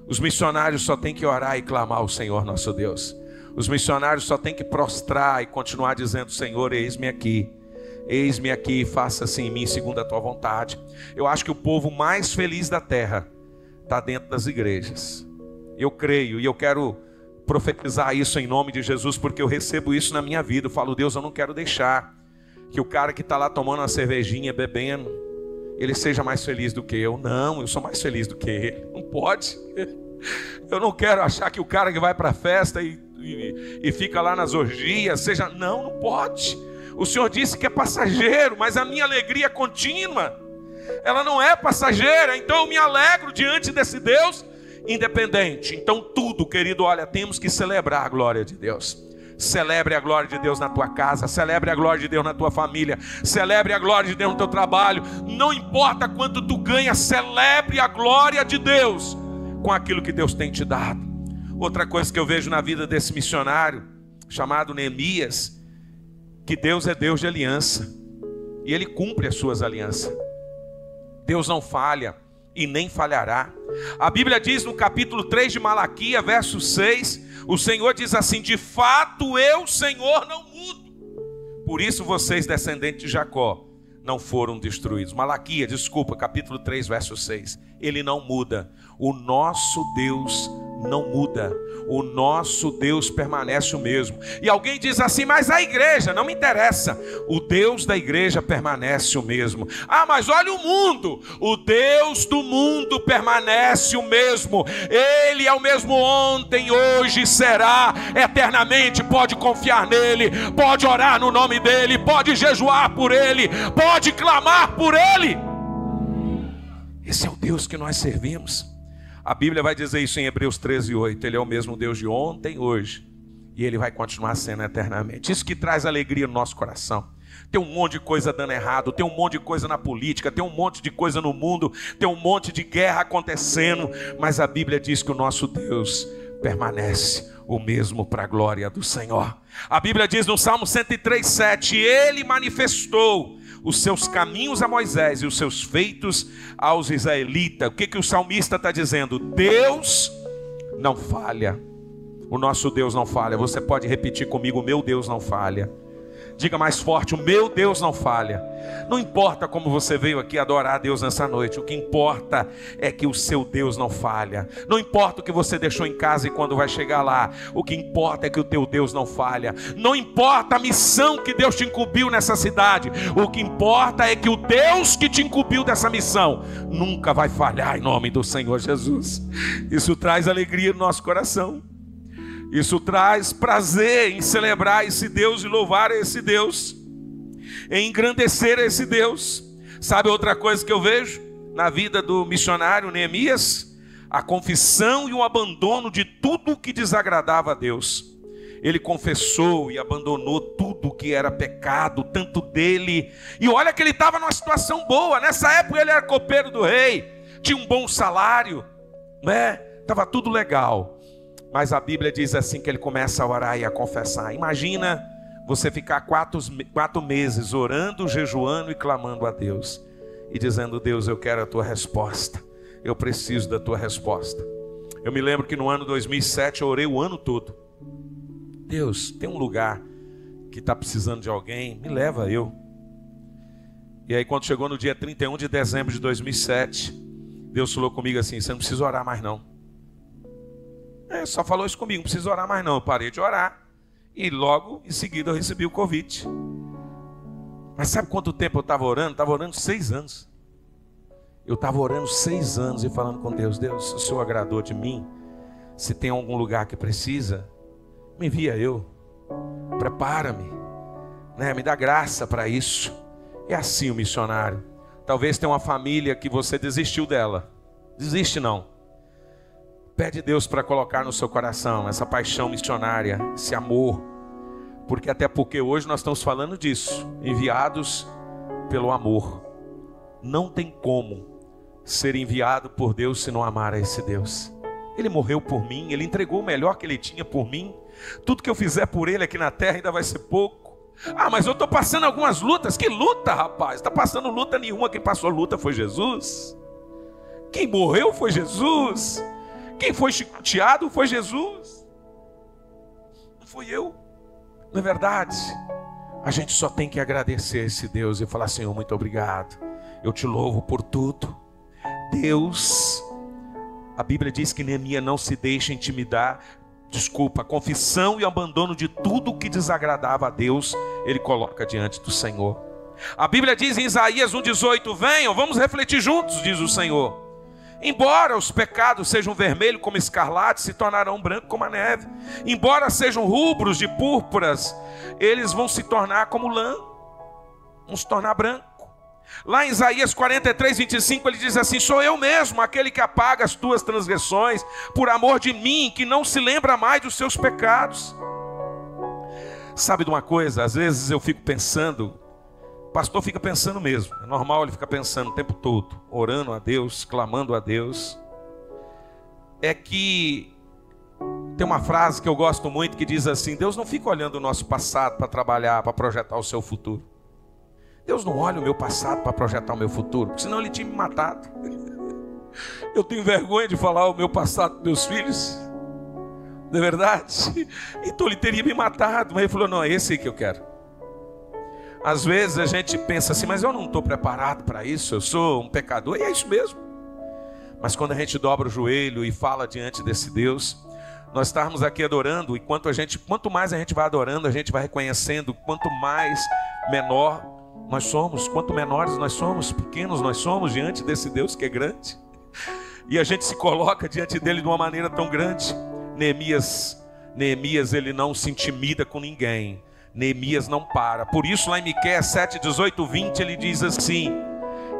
Os missionários só têm que orar e clamar ao Senhor nosso Deus. Os missionários só têm que prostrar e continuar dizendo: Senhor, eis-me aqui, faça-se em mim segundo a tua vontade. Eu acho que o povo mais feliz da terra está dentro das igrejas. Eu creio e eu quero profetizar isso em nome de Jesus, porque eu recebo isso na minha vida. Eu falo: Deus, eu não quero deixar que o cara que está lá tomando uma cervejinha, bebendo, ele seja mais feliz do que eu. Não, eu sou mais feliz do que ele. Não pode. Eu não quero achar que o cara que vai para a festa e fica lá nas orgias seja... Não, não pode. O Senhor disse que é passageiro, mas a minha alegria é contínua. Ela não é passageira, então eu me alegro diante desse Deus independente. Então tudo, querido, olha, temos que celebrar a glória de Deus. Celebre a glória de Deus na tua casa, celebre a glória de Deus na tua família, celebre a glória de Deus no teu trabalho. Não importa quanto tu ganha, celebre a glória de Deus com aquilo que Deus tem te dado. Outra coisa que eu vejo na vida desse missionário chamado Neemias, que Deus é Deus de aliança, e Ele cumpre as suas alianças. Deus não falha e nem falhará. A Bíblia diz no capítulo 3 de Malaquias, verso 6, o Senhor diz assim: de fato eu, Senhor, não mudo. Por isso vocês, descendentes de Jacó, não foram destruídos. Malaquias, capítulo 3, verso 6. Ele não muda. O nosso Deus não muda. O nosso Deus permanece o mesmo. E alguém diz assim: mas a igreja, não me interessa. O Deus da igreja permanece o mesmo. Ah, mas olha o mundo. O Deus do mundo permanece o mesmo. Ele é o mesmo ontem, hoje, será eternamente. Pode confiar nele, pode orar no nome dele, pode jejuar por ele, pode clamar por ele. Esse é o Deus que nós servimos. A Bíblia vai dizer isso em Hebreus 13:8. Ele é o mesmo Deus de ontem, hoje, e Ele vai continuar sendo eternamente. Isso que traz alegria no nosso coração. Tem um monte de coisa dando errado, tem um monte de coisa na política, tem um monte de coisa no mundo, tem um monte de guerra acontecendo, mas a Bíblia diz que o nosso Deus permanece o mesmo para a glória do Senhor. A Bíblia diz no Salmo 103:7, Ele manifestou os seus caminhos a Moisés e os seus feitos aos israelitas. O que o salmista está dizendo? Deus não falha. O nosso Deus não falha. Você pode repetir comigo: o meu Deus não falha. Diga mais forte: o meu Deus não falha. Não importa como você veio aqui adorar a Deus nessa noite, o que importa é que o seu Deus não falha. Não importa o que você deixou em casa e quando vai chegar lá, o que importa é que o teu Deus não falha. Não importa a missão que Deus te incumbiu nessa cidade, o que importa é que o Deus que te incumbiu dessa missão nunca vai falhar, em nome do Senhor Jesus. Isso traz alegria no nosso coração. Isso traz prazer em celebrar esse Deus e louvar esse Deus, em engrandecer esse Deus. Sabe outra coisa que eu vejo na vida do missionário Neemias? A confissão e o abandono de tudo que desagradava a Deus. Ele confessou e abandonou tudo que era pecado, tanto dele. E olha que ele estava numa situação boa. Nessa época ele era copeiro do rei, tinha um bom salário, né? Estava tudo legal. Mas a Bíblia diz assim que ele começa a orar e a confessar. Imagina você ficar 4 meses orando, jejuando e clamando a Deus. E dizendo: Deus, eu quero a tua resposta. Eu preciso da tua resposta. Eu me lembro que no ano 2007 eu orei o ano todo. Deus, tem um lugar que está precisando de alguém, me leva eu. E aí quando chegou no dia 31 de dezembro de 2007, Deus falou comigo assim: você não precisa orar mais não. Só falou isso comigo, não precisa orar mais não. Eu parei de orar e logo em seguida eu recebi o convite. Mas sabe quanto tempo eu estava orando? Estava orando 6 anos. Eu estava orando 6 anos e falando com Deus: Deus, se o Senhor agradou de mim, se tem algum lugar que precisa, me envia eu, prepara-me, né? Me dá graça para isso. É assim o missionário. Talvez tenha uma família que você desistiu dela. Desiste não. Pede Deus para colocar no seu coração essa paixão missionária, esse amor. Até porque hoje nós estamos falando disso, enviados pelo amor. Não tem como ser enviado por Deus se não amar a esse Deus. Ele morreu por mim, Ele entregou o melhor que Ele tinha por mim. Tudo que eu fizer por Ele aqui na terra ainda vai ser pouco. Ah, mas eu estou passando algumas lutas. Que luta, rapaz? Está passando luta nenhuma. Quem passou luta foi Jesus. Quem morreu foi Jesus. Quem foi chicoteado foi Jesus. Não foi eu. Não é verdade? A gente só tem que agradecer a esse Deus e falar: Senhor, muito obrigado. Eu te louvo por tudo. Deus, a Bíblia diz que Neemias não se deixa intimidar. A confissão e o abandono de tudo que desagradava a Deus, ele coloca diante do Senhor. A Bíblia diz em Isaías 1,18: venham, vamos refletir juntos, diz o Senhor. Embora os pecados sejam vermelhos como escarlate, se tornarão brancos como a neve. Embora sejam rubros de púrpuras, eles vão se tornar como lã. Vão se tornar branco. Lá em Isaías 43:25 ele diz assim: sou eu mesmo, aquele que apaga as tuas transgressões, por amor de mim, que não se lembra mais dos seus pecados. Sabe de uma coisa? Às vezes eu fico pensando, o pastor fica pensando mesmo, é normal ele ficar pensando o tempo todo, orando a Deus, clamando a Deus. É que tem uma frase que eu gosto muito que diz assim: Deus não fica olhando o nosso passado para trabalhar, para projetar o seu futuro. Deus não olha o meu passado para projetar o meu futuro, porque senão ele tinha me matado. Eu tenho vergonha de falar o meu passado para meus filhos, não é verdade? Então ele teria me matado, mas ele falou, não, é esse aí que eu quero. Às vezes a gente pensa assim, mas eu não estou preparado para isso, eu sou um pecador, e é isso mesmo. Mas quando a gente dobra o joelho e fala diante desse Deus, nós estamos aqui adorando, e quanto mais a gente vai adorando, a gente vai reconhecendo quanto mais menor nós somos, quanto menores nós somos, pequenos nós somos diante desse Deus que é grande. E a gente se coloca diante dele de uma maneira tão grande. Neemias ele não se intimida com ninguém. Neemias não para. Por isso lá em Miqueias 7, 18, 20 ele diz assim: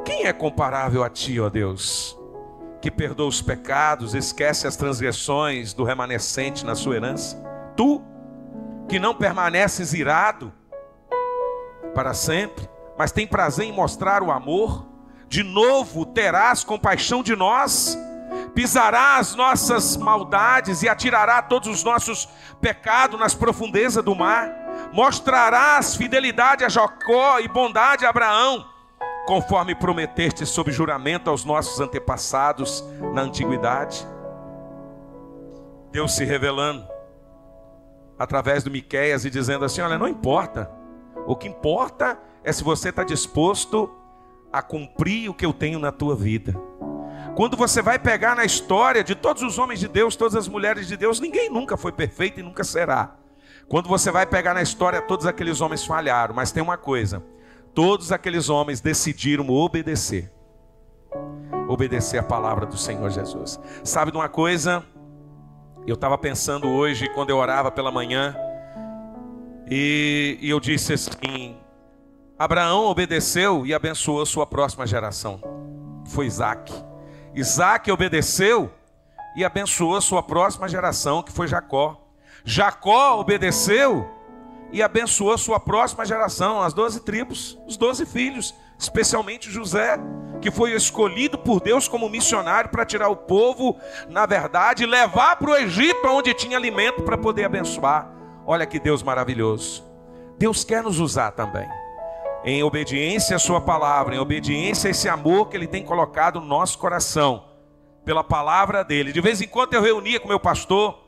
quem é comparável a ti, ó Deus, que perdoa os pecados, esquece as transgressões do remanescente na sua herança? Tu, que não permaneces irado para sempre, mas tem prazer em mostrar o amor, de novo terás compaixão de nós, pisará as nossas maldades e atirará todos os nossos pecados nas profundezas do mar, mostrarás fidelidade a Jacó e bondade a Abraão, conforme prometeste sob juramento aos nossos antepassados na antiguidade. Deus se revelando através do Miqueias e dizendo assim: olha, não importa, o que importa é se você está disposto a cumprir o que eu tenho na tua vida. Quando você vai pegar na história de todos os homens de Deus, todas as mulheres de Deus, ninguém nunca foi perfeito e nunca será. Quando você vai pegar na história, todos aqueles homens falharam, mas tem uma coisa: todos aqueles homens decidiram obedecer a palavra do Senhor Jesus. Sabe de uma coisa? Eu estava pensando hoje, quando eu orava pela manhã, e eu disse assim: Abraão obedeceu e abençoou a sua próxima geração. Foi Isaac. Isaac obedeceu e abençoou a sua próxima geração, que foi Jacó. Jacó obedeceu e abençoou a sua próxima geração, as 12 tribos, os 12 filhos, especialmente José, que foi escolhido por Deus como missionário para tirar o povo, na verdade, levar para o Egito, onde tinha alimento para poder abençoar. Olha que Deus maravilhoso. Deus quer nos usar também, em obediência à sua palavra, em obediência a esse amor que Ele tem colocado no nosso coração, pela palavra dEle. De vez em quando eu reunia com meu pastor,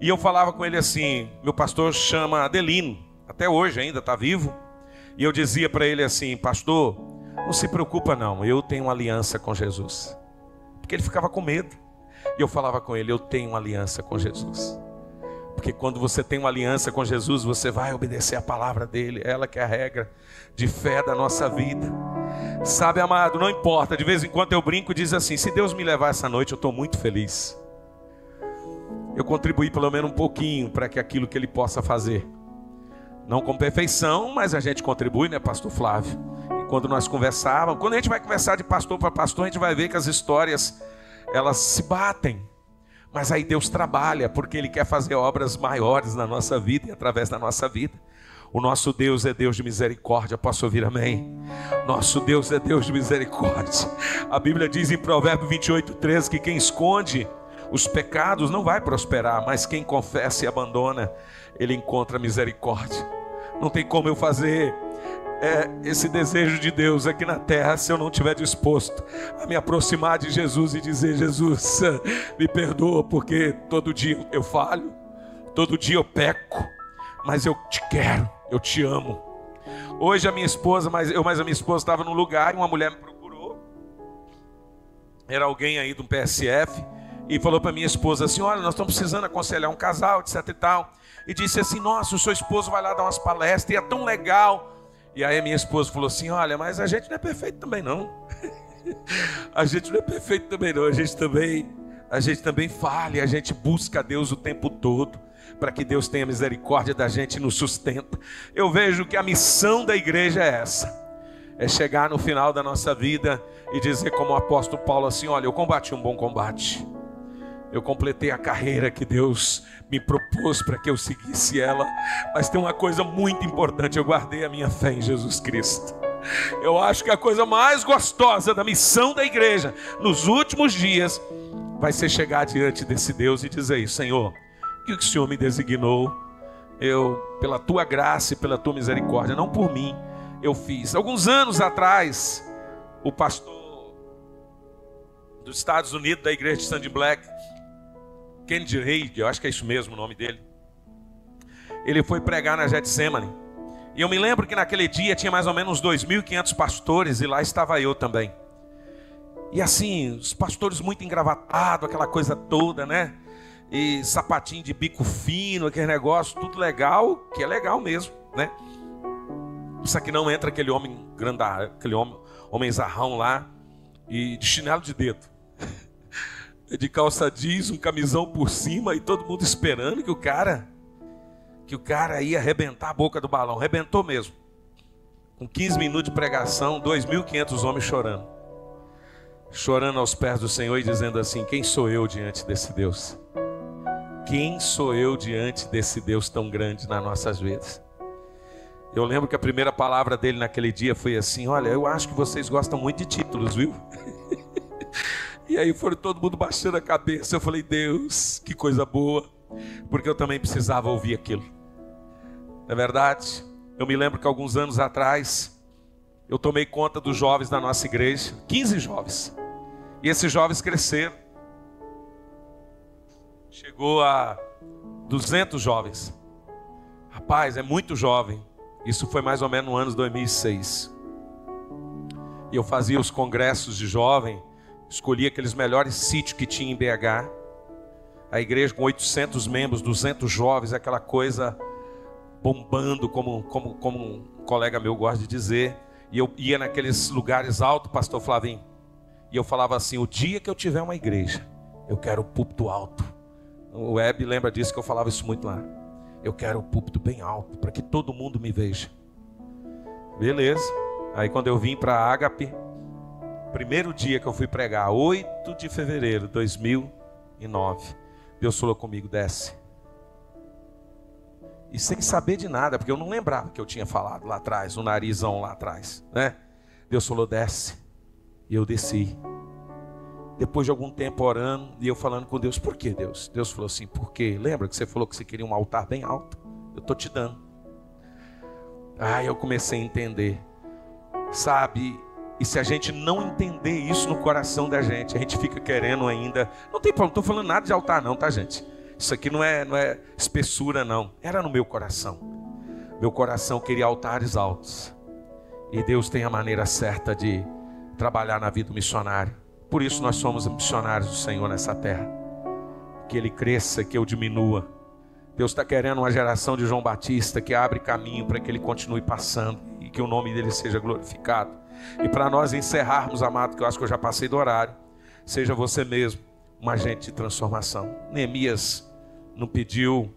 e eu falava com ele assim, meu pastor chama Adelino, até hoje ainda está vivo, e eu dizia para ele assim: pastor, não se preocupa não, eu tenho uma aliança com Jesus. Porque ele ficava com medo, e eu falava com ele: eu tenho uma aliança com Jesus. Porque quando você tem uma aliança com Jesus, você vai obedecer a palavra dele, ela que é a regra de fé da nossa vida. Sabe, amado, não importa, de vez em quando eu brinco e diz assim: se Deus me levar essa noite, eu estou muito feliz. Eu contribuí pelo menos um pouquinho para que aquilo que Ele possa fazer, não com perfeição, mas a gente contribui, né, pastor Flávio? E quando nós conversávamos, quando a gente vai conversar de pastor para pastor, a gente vai ver que as histórias, elas se batem. Mas aí Deus trabalha, porque Ele quer fazer obras maiores na nossa vida e através da nossa vida. O nosso Deus é Deus de misericórdia, posso ouvir amém? Nosso Deus é Deus de misericórdia. A Bíblia diz em Provérbios 28:13 que quem esconde os pecados não vai prosperar, mas quem confessa e abandona, ele encontra misericórdia. Não tem como eu fazer esse desejo de Deus aqui na terra se eu não estiver disposto a me aproximar de Jesus e dizer: Jesus, me perdoa, porque todo dia eu falho, todo dia eu peco, mas eu te quero, eu te amo. Hoje a minha esposa, a minha esposa estava num lugar e uma mulher me procurou, era alguém aí do PSF, e falou para minha esposa assim: olha, nós estamos precisando aconselhar um casal, etc e tal. E disse assim: nossa, o seu esposo vai lá dar umas palestras e é tão legal. E aí a minha esposa falou assim: olha, mas a gente não é perfeito também não. A gente não é perfeito também não. A gente também falha, a gente busca a Deus o tempo todo, para que Deus tenha misericórdia da gente e nos sustenta. Eu vejo que a missão da igreja é essa. É chegar no final da nossa vida e dizer como o apóstolo Paulo assim: olha, eu combati um bom combate. Eu completei a carreira que Deus me propôs para que eu seguisse ela. Mas tem uma coisa muito importante: eu guardei a minha fé em Jesus Cristo. Eu acho que a coisa mais gostosa da missão da igreja nos últimos dias vai ser chegar diante desse Deus e dizer isso: Senhor, que o Senhor me designou, eu, pela tua graça e pela tua misericórdia, não por mim, eu fiz. Alguns anos atrás, o pastor dos Estados Unidos, da igreja de Sandy Black, Kennedy Reid, eu acho que é isso mesmo o nome dele, ele foi pregar na Getsemane. E eu me lembro que naquele dia tinha mais ou menos 2.500 pastores, e lá estava eu também. E assim, os pastores muito engravatados, aquela coisa toda, né? E sapatinho de bico fino, aquele negócio, tudo legal, que é legal mesmo, né? Só que não entra aquele homem grandão, aquele homem zarrão lá, e de chinelo de dedo, de calça jeans, um camisão por cima, e todo mundo esperando que o cara ia arrebentar a boca do balão. Arrebentou mesmo. Com 15 minutos de pregação, 2.500 homens chorando aos pés do Senhor e dizendo assim: quem sou eu diante desse Deus? Quem sou eu diante desse Deus tão grande nas nossas vidas? Eu lembro que a primeira palavra dele naquele dia foi assim: olha, eu acho que vocês gostam muito de títulos, viu? E aí foram todo mundo baixando a cabeça. Eu falei: Deus, que coisa boa, porque eu também precisava ouvir aquilo. Não é verdade? Eu me lembro que alguns anos atrás eu tomei conta dos jovens da nossa igreja, 15 jovens. E esses jovens cresceram. Chegou a 200 jovens. Rapaz, é muito jovem. Isso foi mais ou menos no ano 2006. E eu fazia os congressos de jovem, escolhia aqueles melhores sítios que tinha em BH. A igreja com 800 membros, 200 jovens, aquela coisa bombando, como um colega meu gosta de dizer. E eu ia naqueles lugares altos, pastor Flavinho, e eu falava assim: o dia que eu tiver uma igreja, eu quero o púlpito alto. O Web lembra disso, que eu falava isso muito lá. Eu quero o púlpito bem alto, para que todo mundo me veja. Beleza. Aí quando eu vim para a Ágape, primeiro dia que eu fui pregar, 8 de fevereiro de 2009, Deus falou comigo: desce. E sem saber de nada, porque eu não lembrava que eu tinha falado lá atrás, o narizão lá atrás, né? Deus falou: desce. E eu desci. Depois de algum tempo orando, e eu falando com Deus: por que, Deus? Deus falou assim: porque lembra que você falou que você queria um altar bem alto? Eu estou te dando. Aí eu comecei a entender, sabe? E se a gente não entender isso no coração da gente, a gente fica querendo ainda. Não tem problema, não estou falando nada de altar não, tá, gente? Isso aqui não é espessura não. Era no meu coração. Meu coração queria altares altos. E Deus tem a maneira certa de trabalhar na vida do missionário. Por isso nós somos missionários do Senhor nessa terra. Que Ele cresça, que eu diminua. Deus está querendo uma geração de João Batista que abre caminho para que ele continue passando e que o nome dele seja glorificado. E para nós encerrarmos, amado, que eu acho que eu já passei do horário, seja você mesmo um agente de transformação. Neemias não pediu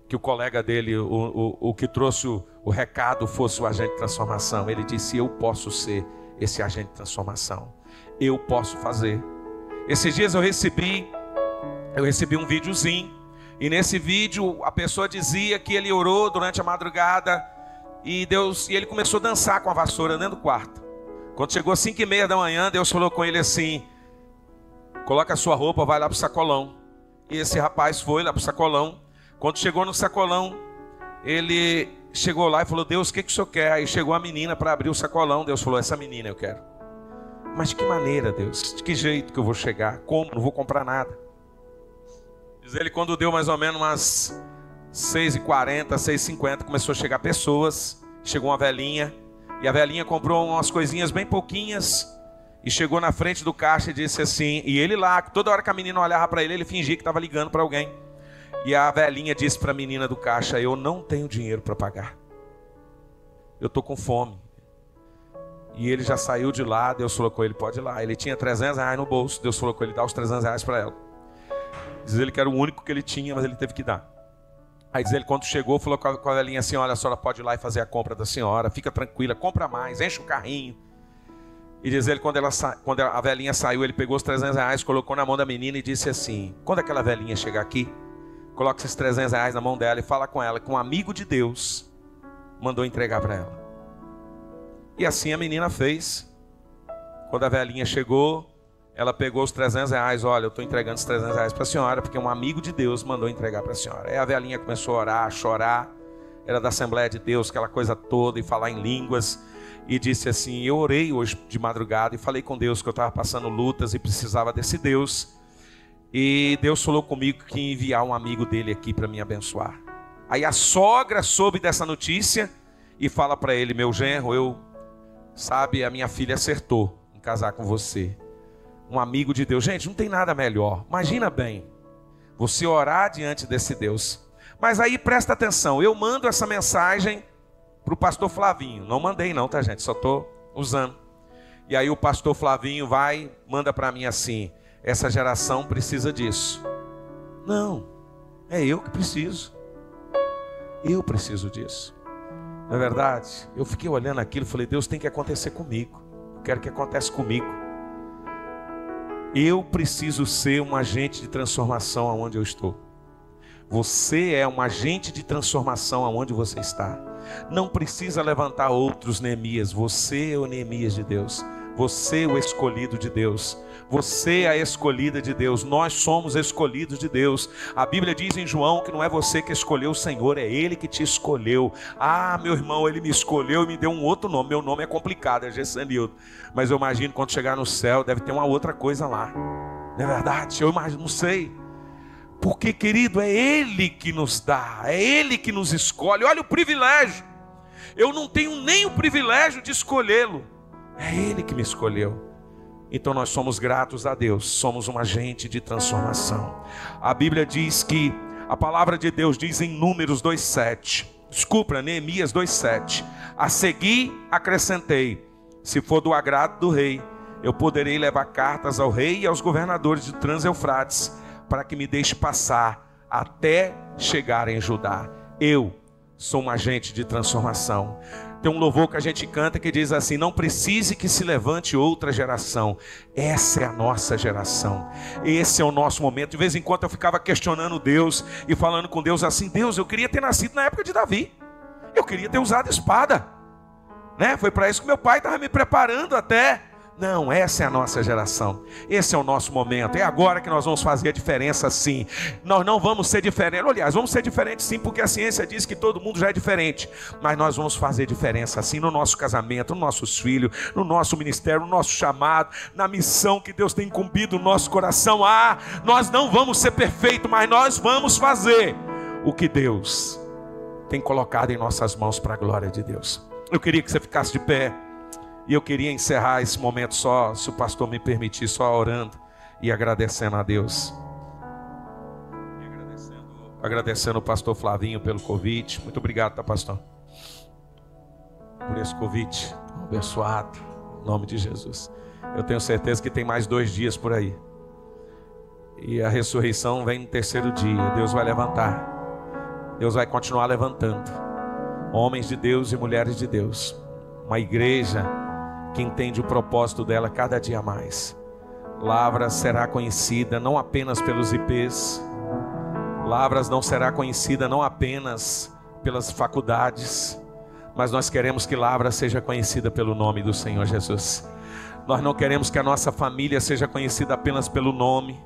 que o colega dele, o que trouxe o recado, fosse o agente de transformação. Ele disse: eu posso ser esse agente de transformação. Eu posso fazer. Esses dias eu recebi um videozinho, e nesse vídeo a pessoa dizia que ele orou durante a madrugada e ele começou a dançar com a vassoura dentro do quarto. Quando chegou às 5h30 da manhã, Deus falou com ele assim: coloca a sua roupa, vai lá para o sacolão. E esse rapaz foi lá para o sacolão. Quando chegou no sacolão, ele chegou lá e falou: Deus, o que o senhor quer? Aí chegou a menina para abrir o sacolão. Deus falou: essa menina eu quero. Mas de que maneira, Deus? De que jeito que eu vou chegar? Como? Não vou comprar nada. Diz ele, quando deu mais ou menos umas 6h40, 6h50, começou a chegar pessoas. Chegou uma velhinha, e a velhinha comprou umas coisinhas bem pouquinhas, e chegou na frente do caixa e disse assim, e ele lá, toda hora que a menina olhava para ele, ele fingia que estava ligando para alguém. E a velhinha disse para a menina do caixa: eu não tenho dinheiro para pagar, eu estou com fome. E ele já saiu de lá. Deus falou com ele: pode ir lá. Ele tinha R$300 no bolso. Deus falou com ele: dá os R$300 para ela. Diz ele que era o único que ele tinha, mas ele teve que dar. Aí diz ele, quando chegou, falou com a velhinha assim: olha, a senhora pode ir lá e fazer a compra da senhora, fica tranquila, compra mais, enche o carrinho. E diz ele, quando a velhinha saiu, ele pegou os R$300, colocou na mão da menina e disse assim: quando aquela velhinha chegar aqui, coloca esses R$300 na mão dela e fala com ela que um amigo de Deus mandou entregar para ela. E assim a menina fez. Quando a velhinha chegou, ela pegou os R$300. Olha, eu estou entregando os R$300 para a senhora, porque um amigo de Deus mandou entregar para a senhora. Aí a velhinha começou a orar, a chorar. Era da Assembleia de Deus, aquela coisa toda, e falar em línguas. e disse assim: eu orei hoje de madrugada e falei com Deus que eu estava passando lutas e precisava desse Deus. E Deus falou comigo que ia enviar um amigo dele aqui para me abençoar. Aí a sogra soube dessa notícia e fala para ele: meu genro, a minha filha acertou em casar com você. Um amigo de Deus. Gente, não tem nada melhor. Imagina bem, você orar diante desse Deus. Mas aí presta atenção, eu mando essa mensagem para o pastor Flavinho. Não mandei não, tá gente? Só estou usando. E aí o pastor Flavinho manda para mim assim: essa geração precisa disso. Não, é eu que preciso. Eu preciso disso. Não é verdade? Eu fiquei olhando aquilo e falei: Deus, tem que acontecer comigo. Eu quero que aconteça comigo. Eu preciso ser um agente de transformação aonde eu estou. Você é um agente de transformação aonde você está. Não precisa levantar outros Neemias. Você é o Neemias de Deus. Você é o escolhido de Deus. Você é a escolhida de Deus. Nós somos escolhidos de Deus. A Bíblia diz em João que não é você que escolheu o Senhor, é Ele que te escolheu. Ah, meu irmão, Ele me escolheu e me deu um outro nome. Meu nome é complicado, é Gessanildo. Mas eu imagino quando chegar no céu deve ter uma outra coisa lá. Não é verdade? Eu imagino, não sei. Porque, querido, é Ele que nos dá, é Ele que nos escolhe. Olha o privilégio. Eu não tenho nem o privilégio de escolhê-lo. É Ele que me escolheu. Então nós somos gratos a Deus. Somos um agente de transformação. A Bíblia diz que, a palavra de Deus diz em Números 2:7. Desculpa, Neemias 2:7. A seguir acrescentei: se for do agrado do rei, eu poderei levar cartas ao rei e aos governadores de Trans-Eufrates, para que me deixe passar até chegar em Judá. Eu sou um agente de transformação. Tem um louvor que a gente canta que diz assim: não precise que se levante outra geração. Essa é a nossa geração. Esse é o nosso momento. De vez em quando eu ficava questionando Deus e falando com Deus assim: Deus, eu queria ter nascido na época de Davi. Eu queria ter usado espada, né? Foi para isso que meu pai estava me preparando até. Não, essa é a nossa geração. Esse é o nosso momento. É agora que nós vamos fazer a diferença, sim. Nós não vamos ser diferentes. Aliás, vamos ser diferentes sim, porque a ciência diz que todo mundo já é diferente. Mas nós vamos fazer diferença sim no nosso casamento, nos nossos filhos, no nosso ministério, no nosso chamado, na missão que Deus tem incumbido no nosso coração. Ah, nós não vamos ser perfeitos, mas nós vamos fazer o que Deus tem colocado em nossas mãos para a glória de Deus. Eu queria que você ficasse de pé. E eu queria encerrar esse momento só, se o pastor me permitir, só orando e agradecendo a Deus. E agradecendo o pastor Flavinho pelo convite. Muito obrigado, tá, pastor? Por esse convite abençoado, em nome de Jesus. Eu tenho certeza que tem mais 2 dias por aí. E a ressurreição vem no 3º dia. Deus vai levantar. Deus vai continuar levantando homens de Deus e mulheres de Deus. Uma igreja que entende o propósito dela cada dia mais. Lavras será conhecida não apenas pelos IPs. Lavras não será conhecida não apenas pelas faculdades, mas nós queremos que Lavras seja conhecida pelo nome do Senhor Jesus. Nós não queremos que a nossa família seja conhecida apenas pelo nome,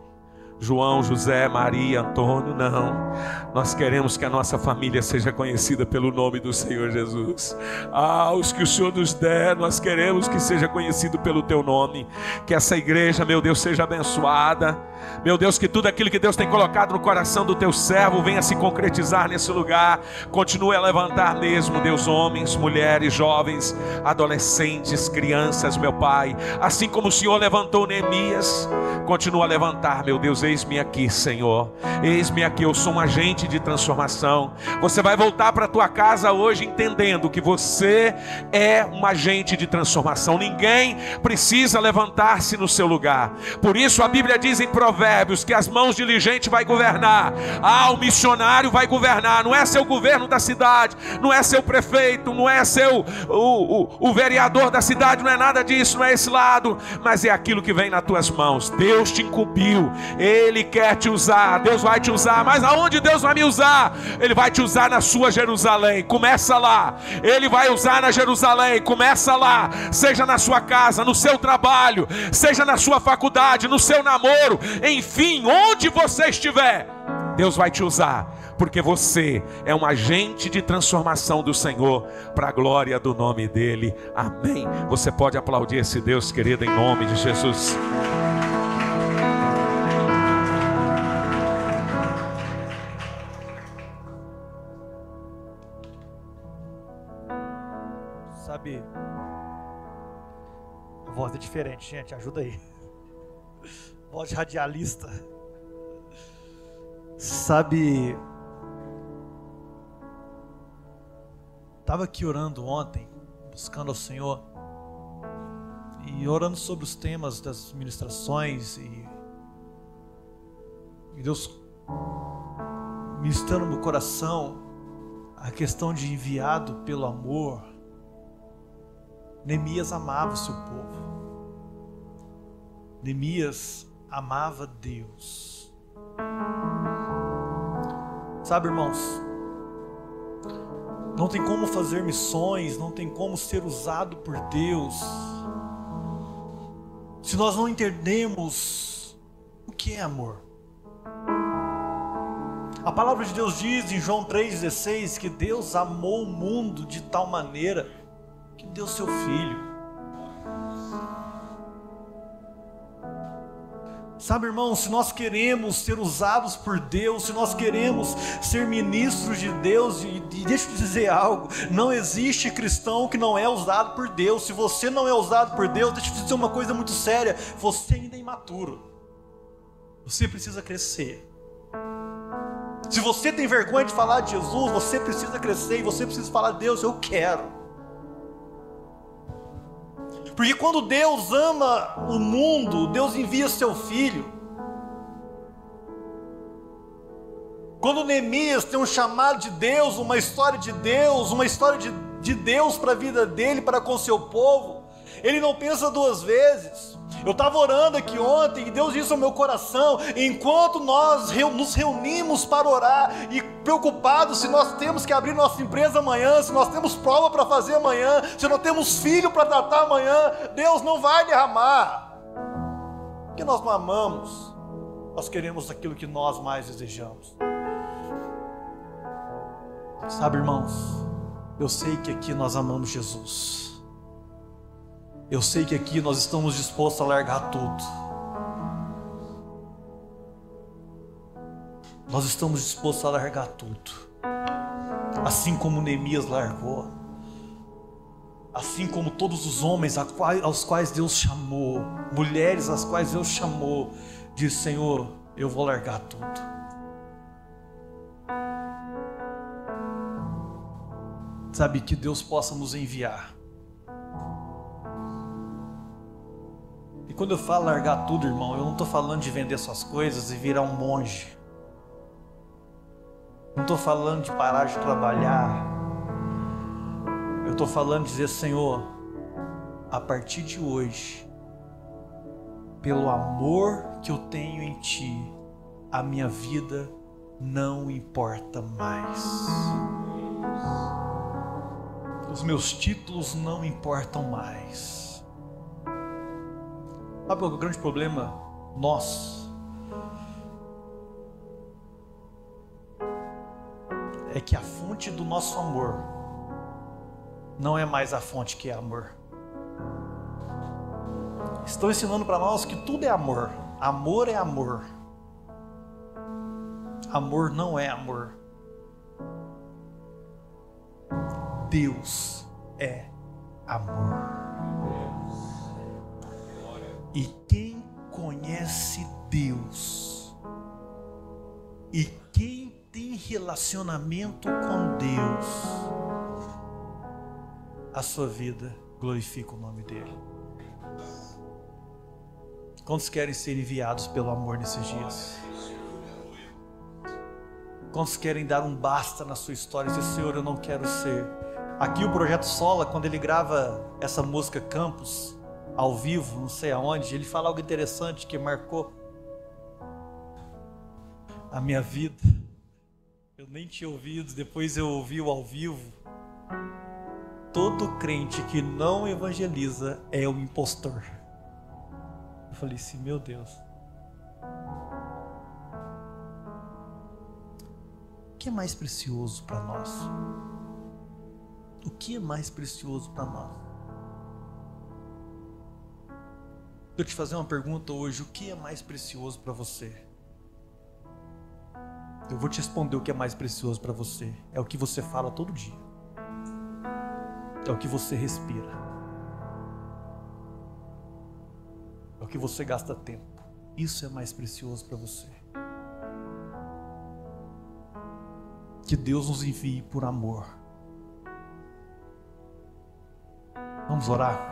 João, José, Maria, Antônio, não. Nós queremos que a nossa família seja conhecida pelo nome do Senhor Jesus. Ah, os que o Senhor nos der, nós queremos que seja conhecido pelo teu nome. Que essa igreja, meu Deus, seja abençoada. Meu Deus, que tudo aquilo que Deus tem colocado no coração do teu servo venha se concretizar nesse lugar. Continue a levantar mesmo, Deus, homens, mulheres, jovens, adolescentes, crianças, meu Pai. Assim como o Senhor levantou Neemias, continua a levantar, meu Deus. Eis-me aqui, Senhor. Eis-me aqui, eu sou um agente de transformação. Você vai voltar para a tua casa hoje entendendo que você é um agente de transformação. Ninguém precisa levantar-se no seu lugar. Por isso a Bíblia diz em Provérbios que as mãos diligentes vai governar. Ah, o missionário vai governar. Não é seu governo da cidade, não é seu prefeito, não é seu o vereador da cidade, não é nada disso, não é esse lado, mas é aquilo que vem nas tuas mãos. Deus te incumbiu. Ele quer te usar, Deus vai te usar, mas aonde Deus vai me usar? Ele vai te usar na sua Jerusalém, começa lá. Ele vai usar na Jerusalém, começa lá. Seja na sua casa, no seu trabalho, seja na sua faculdade, no seu namoro, enfim, onde você estiver, Deus vai te usar. porque você é um agente de transformação do Senhor para a glória do nome dEle. Amém. Você pode aplaudir esse Deus querido em nome de Jesus. Sabe, a voz é diferente, gente, ajuda aí. Voz de radialista. Sabe, estava aqui orando ontem, buscando ao Senhor, e orando sobre os temas das ministrações, e Deus ministrando no meu coração a questão de enviado pelo amor. Neemias amava o seu povo. Neemias amava Deus. Sabe, irmãos, não tem como fazer missões, não tem como ser usado por Deus se nós não entendemos o que é amor. A palavra de Deus diz em João 3,16 que Deus amou o mundo de tal maneira que deu seu Filho. Sabe, irmãos, se nós queremos ser usados por Deus, se nós queremos ser ministros de Deus, e deixa eu te dizer algo, não existe cristão que não é usado por Deus. Se você não é usado por Deus, deixa eu te dizer uma coisa muito séria, você ainda é imaturo. Você precisa crescer. Se você tem vergonha de falar de Jesus, você precisa crescer e você precisa falar: Deus, eu quero. Porque quando Deus ama o mundo, Deus envia seu Filho. Quando Neemias tem um chamado de Deus, uma história de Deus, uma história de Deus para a vida dele, para com seu povo, ele não pensa duas vezes. Eu estava orando aqui ontem e Deus disse ao meu coração: enquanto nós nos reunimos para orar e preocupados se nós temos que abrir nossa empresa amanhã, se nós temos prova para fazer amanhã, se nós temos filho para tratar amanhã, Deus não vai derramar, porque nós não amamos, nós queremos aquilo que nós mais desejamos. Sabe, irmãos, eu sei que aqui nós amamos Jesus. Eu sei que aqui nós estamos dispostos a largar tudo. Nós estamos dispostos a largar tudo. Assim como Neemias largou. Assim como todos os homens aos quais Deus chamou. Mulheres às quais Deus chamou. Diz: Senhor, eu vou largar tudo. Sabe, que Deus possa nos enviar. E quando eu falo largar tudo, irmão, eu não estou falando de vender suas coisas e virar um monge. Não estou falando de parar de trabalhar. Eu estou falando de dizer: Senhor, a partir de hoje, pelo amor que eu tenho em Ti, a minha vida não importa mais. Os meus títulos não importam mais. Sabe qual é o grande problema nosso? É que a fonte do nosso amor não é mais a fonte que é amor. Estão ensinando para nós que tudo é amor. Amor é amor. Amor não é amor. Deus é amor. E quem conhece Deus, e quem tem relacionamento com Deus, a sua vida glorifica o nome dEle. Quantos querem ser enviados pelo amor nesses dias? Quantos querem dar um basta na sua história e dizer: Senhor, eu não quero ser. Aqui o Projeto Sola, quando ele grava essa música Campos, ao vivo, não sei aonde, ele fala algo interessante que marcou a minha vida. Eu nem tinha ouvido, depois eu ouvi o ao vivo. Todo crente que não evangeliza é um impostor. Eu falei assim: meu Deus. que é mais precioso para nós? O que é mais precioso para nós? Deixa eu te fazer uma pergunta hoje: o que é mais precioso para você? Eu vou te responder o que é mais precioso para você. É o que você fala todo dia. É o que você respira. É o que você gasta tempo. Isso é mais precioso para você. Que Deus nos envie por amor. Vamos orar?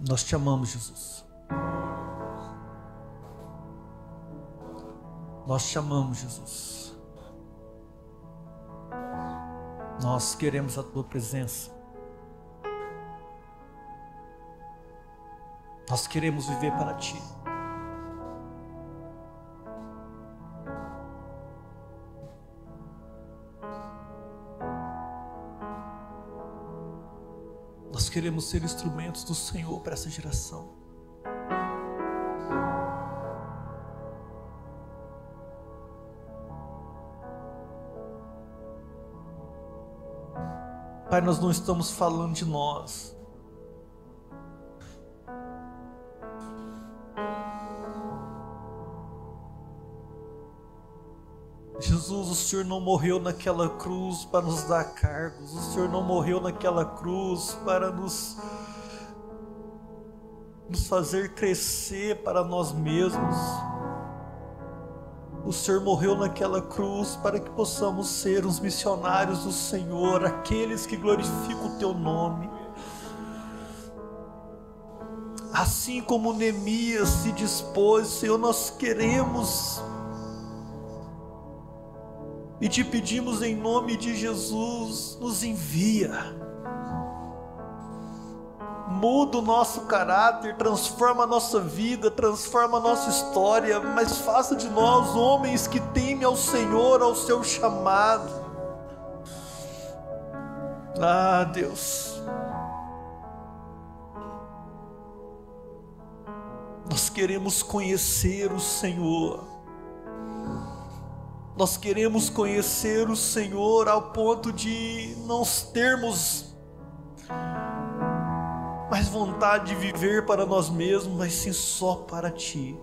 Nós te amamos, Jesus. Nós te amamos, Jesus. Nós queremos a tua presença. Nós queremos viver para ti. Nós queremos ser instrumentos do Senhor para essa geração. Pai, nós não estamos falando de nós. Jesus, o Senhor não morreu naquela cruz para nos dar cargos. O Senhor não morreu naquela cruz para nos fazer crescer para nós mesmos. O Senhor morreu naquela cruz para que possamos ser os missionários do Senhor, aqueles que glorificam o teu nome. Assim como Neemias se dispôs, Senhor, nós queremos e te pedimos em nome de Jesus, nos envia. Muda o nosso caráter, transforma a nossa vida, transforma a nossa história, mas faça de nós homens que temem ao Senhor, ao seu chamado. Ah, Deus, nós queremos conhecer o Senhor. Nós queremos conhecer o Senhor ao ponto de não termos mais vontade de viver para nós mesmos, mas sim só para Ti.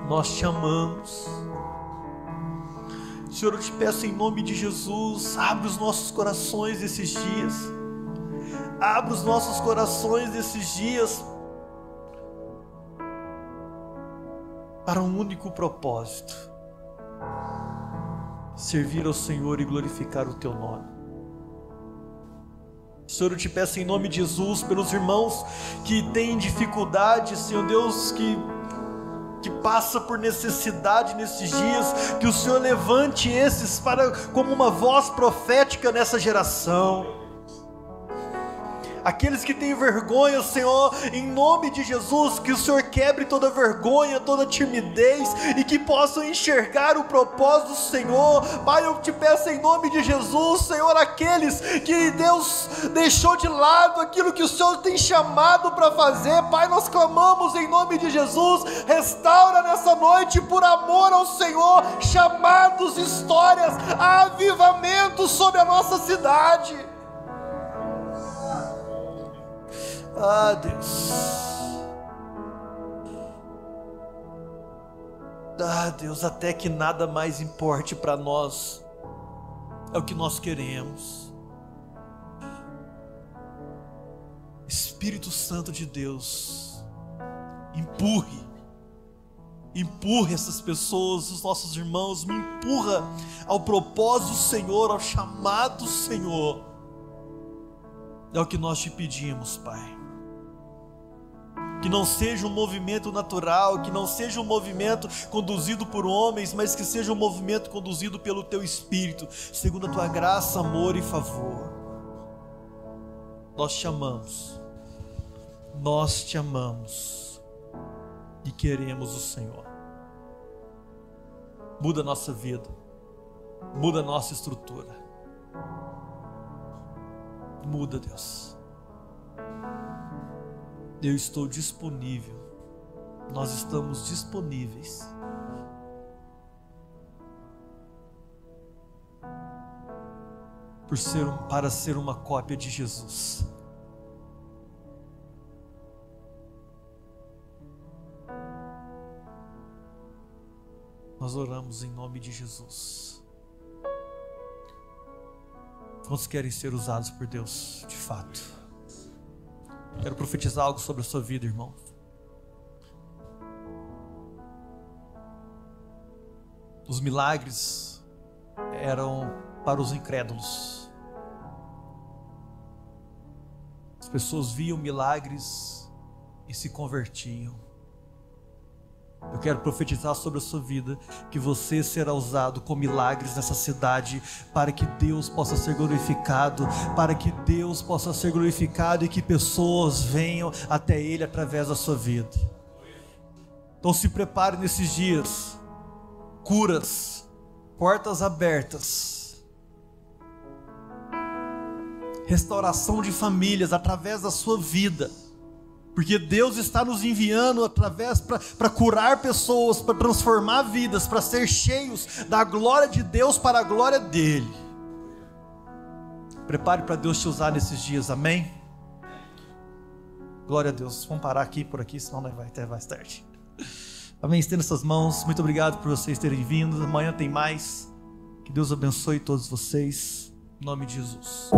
Nós te amamos. Senhor, eu te peço em nome de Jesus, abre os nossos corações esses dias. Abre os nossos corações esses dias para um único propósito: servir ao Senhor e glorificar o teu nome. Senhor, eu te peço em nome de Jesus pelos irmãos que têm dificuldade, Senhor Deus, que passa por necessidade nesses dias, que o Senhor levante esses como uma voz profética nessa geração. Aqueles que têm vergonha, Senhor, em nome de Jesus, que o Senhor quebre toda vergonha, toda timidez, e que possam enxergar o propósito do Senhor. Pai, eu te peço em nome de Jesus, Senhor, aqueles que Deus deixou de lado aquilo que o Senhor tem chamado para fazer, Pai, nós clamamos em nome de Jesus, restaura nessa noite, por amor ao Senhor, chamados, histórias, avivamento sobre a nossa cidade. Ah, Deus. Ah, Deus, até que nada mais importe para nós, é o que nós queremos. Espírito Santo de Deus, empurre essas pessoas, os nossos irmãos, me empurra ao propósito do Senhor, ao chamado do Senhor. É o que nós te pedimos, Pai. Que não seja um movimento natural, que não seja um movimento conduzido por homens, mas que seja um movimento conduzido pelo Teu Espírito, segundo a Tua graça, amor e favor. Nós te amamos e queremos o Senhor. Muda a nossa vida, muda a nossa estrutura. Muda, Deus. Eu estou disponível. Nós estamos disponíveis para ser uma cópia de Jesus. Nós oramos em nome de Jesus. Quantos querem ser usados por Deus de fato? Quero profetizar algo sobre a sua vida, irmão. Os milagres eram para os incrédulos. As pessoas viam milagres e se convertiam. Eu quero profetizar sobre a sua vida que você será usado com milagres nessa cidade para que Deus possa ser glorificado, e que pessoas venham até Ele através da sua vida. Então se prepare nesses dias. Curas, portas abertas, restauração de famílias através da sua vida. Porque Deus está nos enviando para curar pessoas, para transformar vidas, para ser cheios da glória de Deus para a glória dEle. Prepare para Deus te usar nesses dias, amém? Glória a Deus. Vamos parar por aqui, senão vai até mais tarde. Amém, estenda suas mãos. Muito obrigado por vocês terem vindo. Amanhã tem mais. Que Deus abençoe todos vocês. Em nome de Jesus.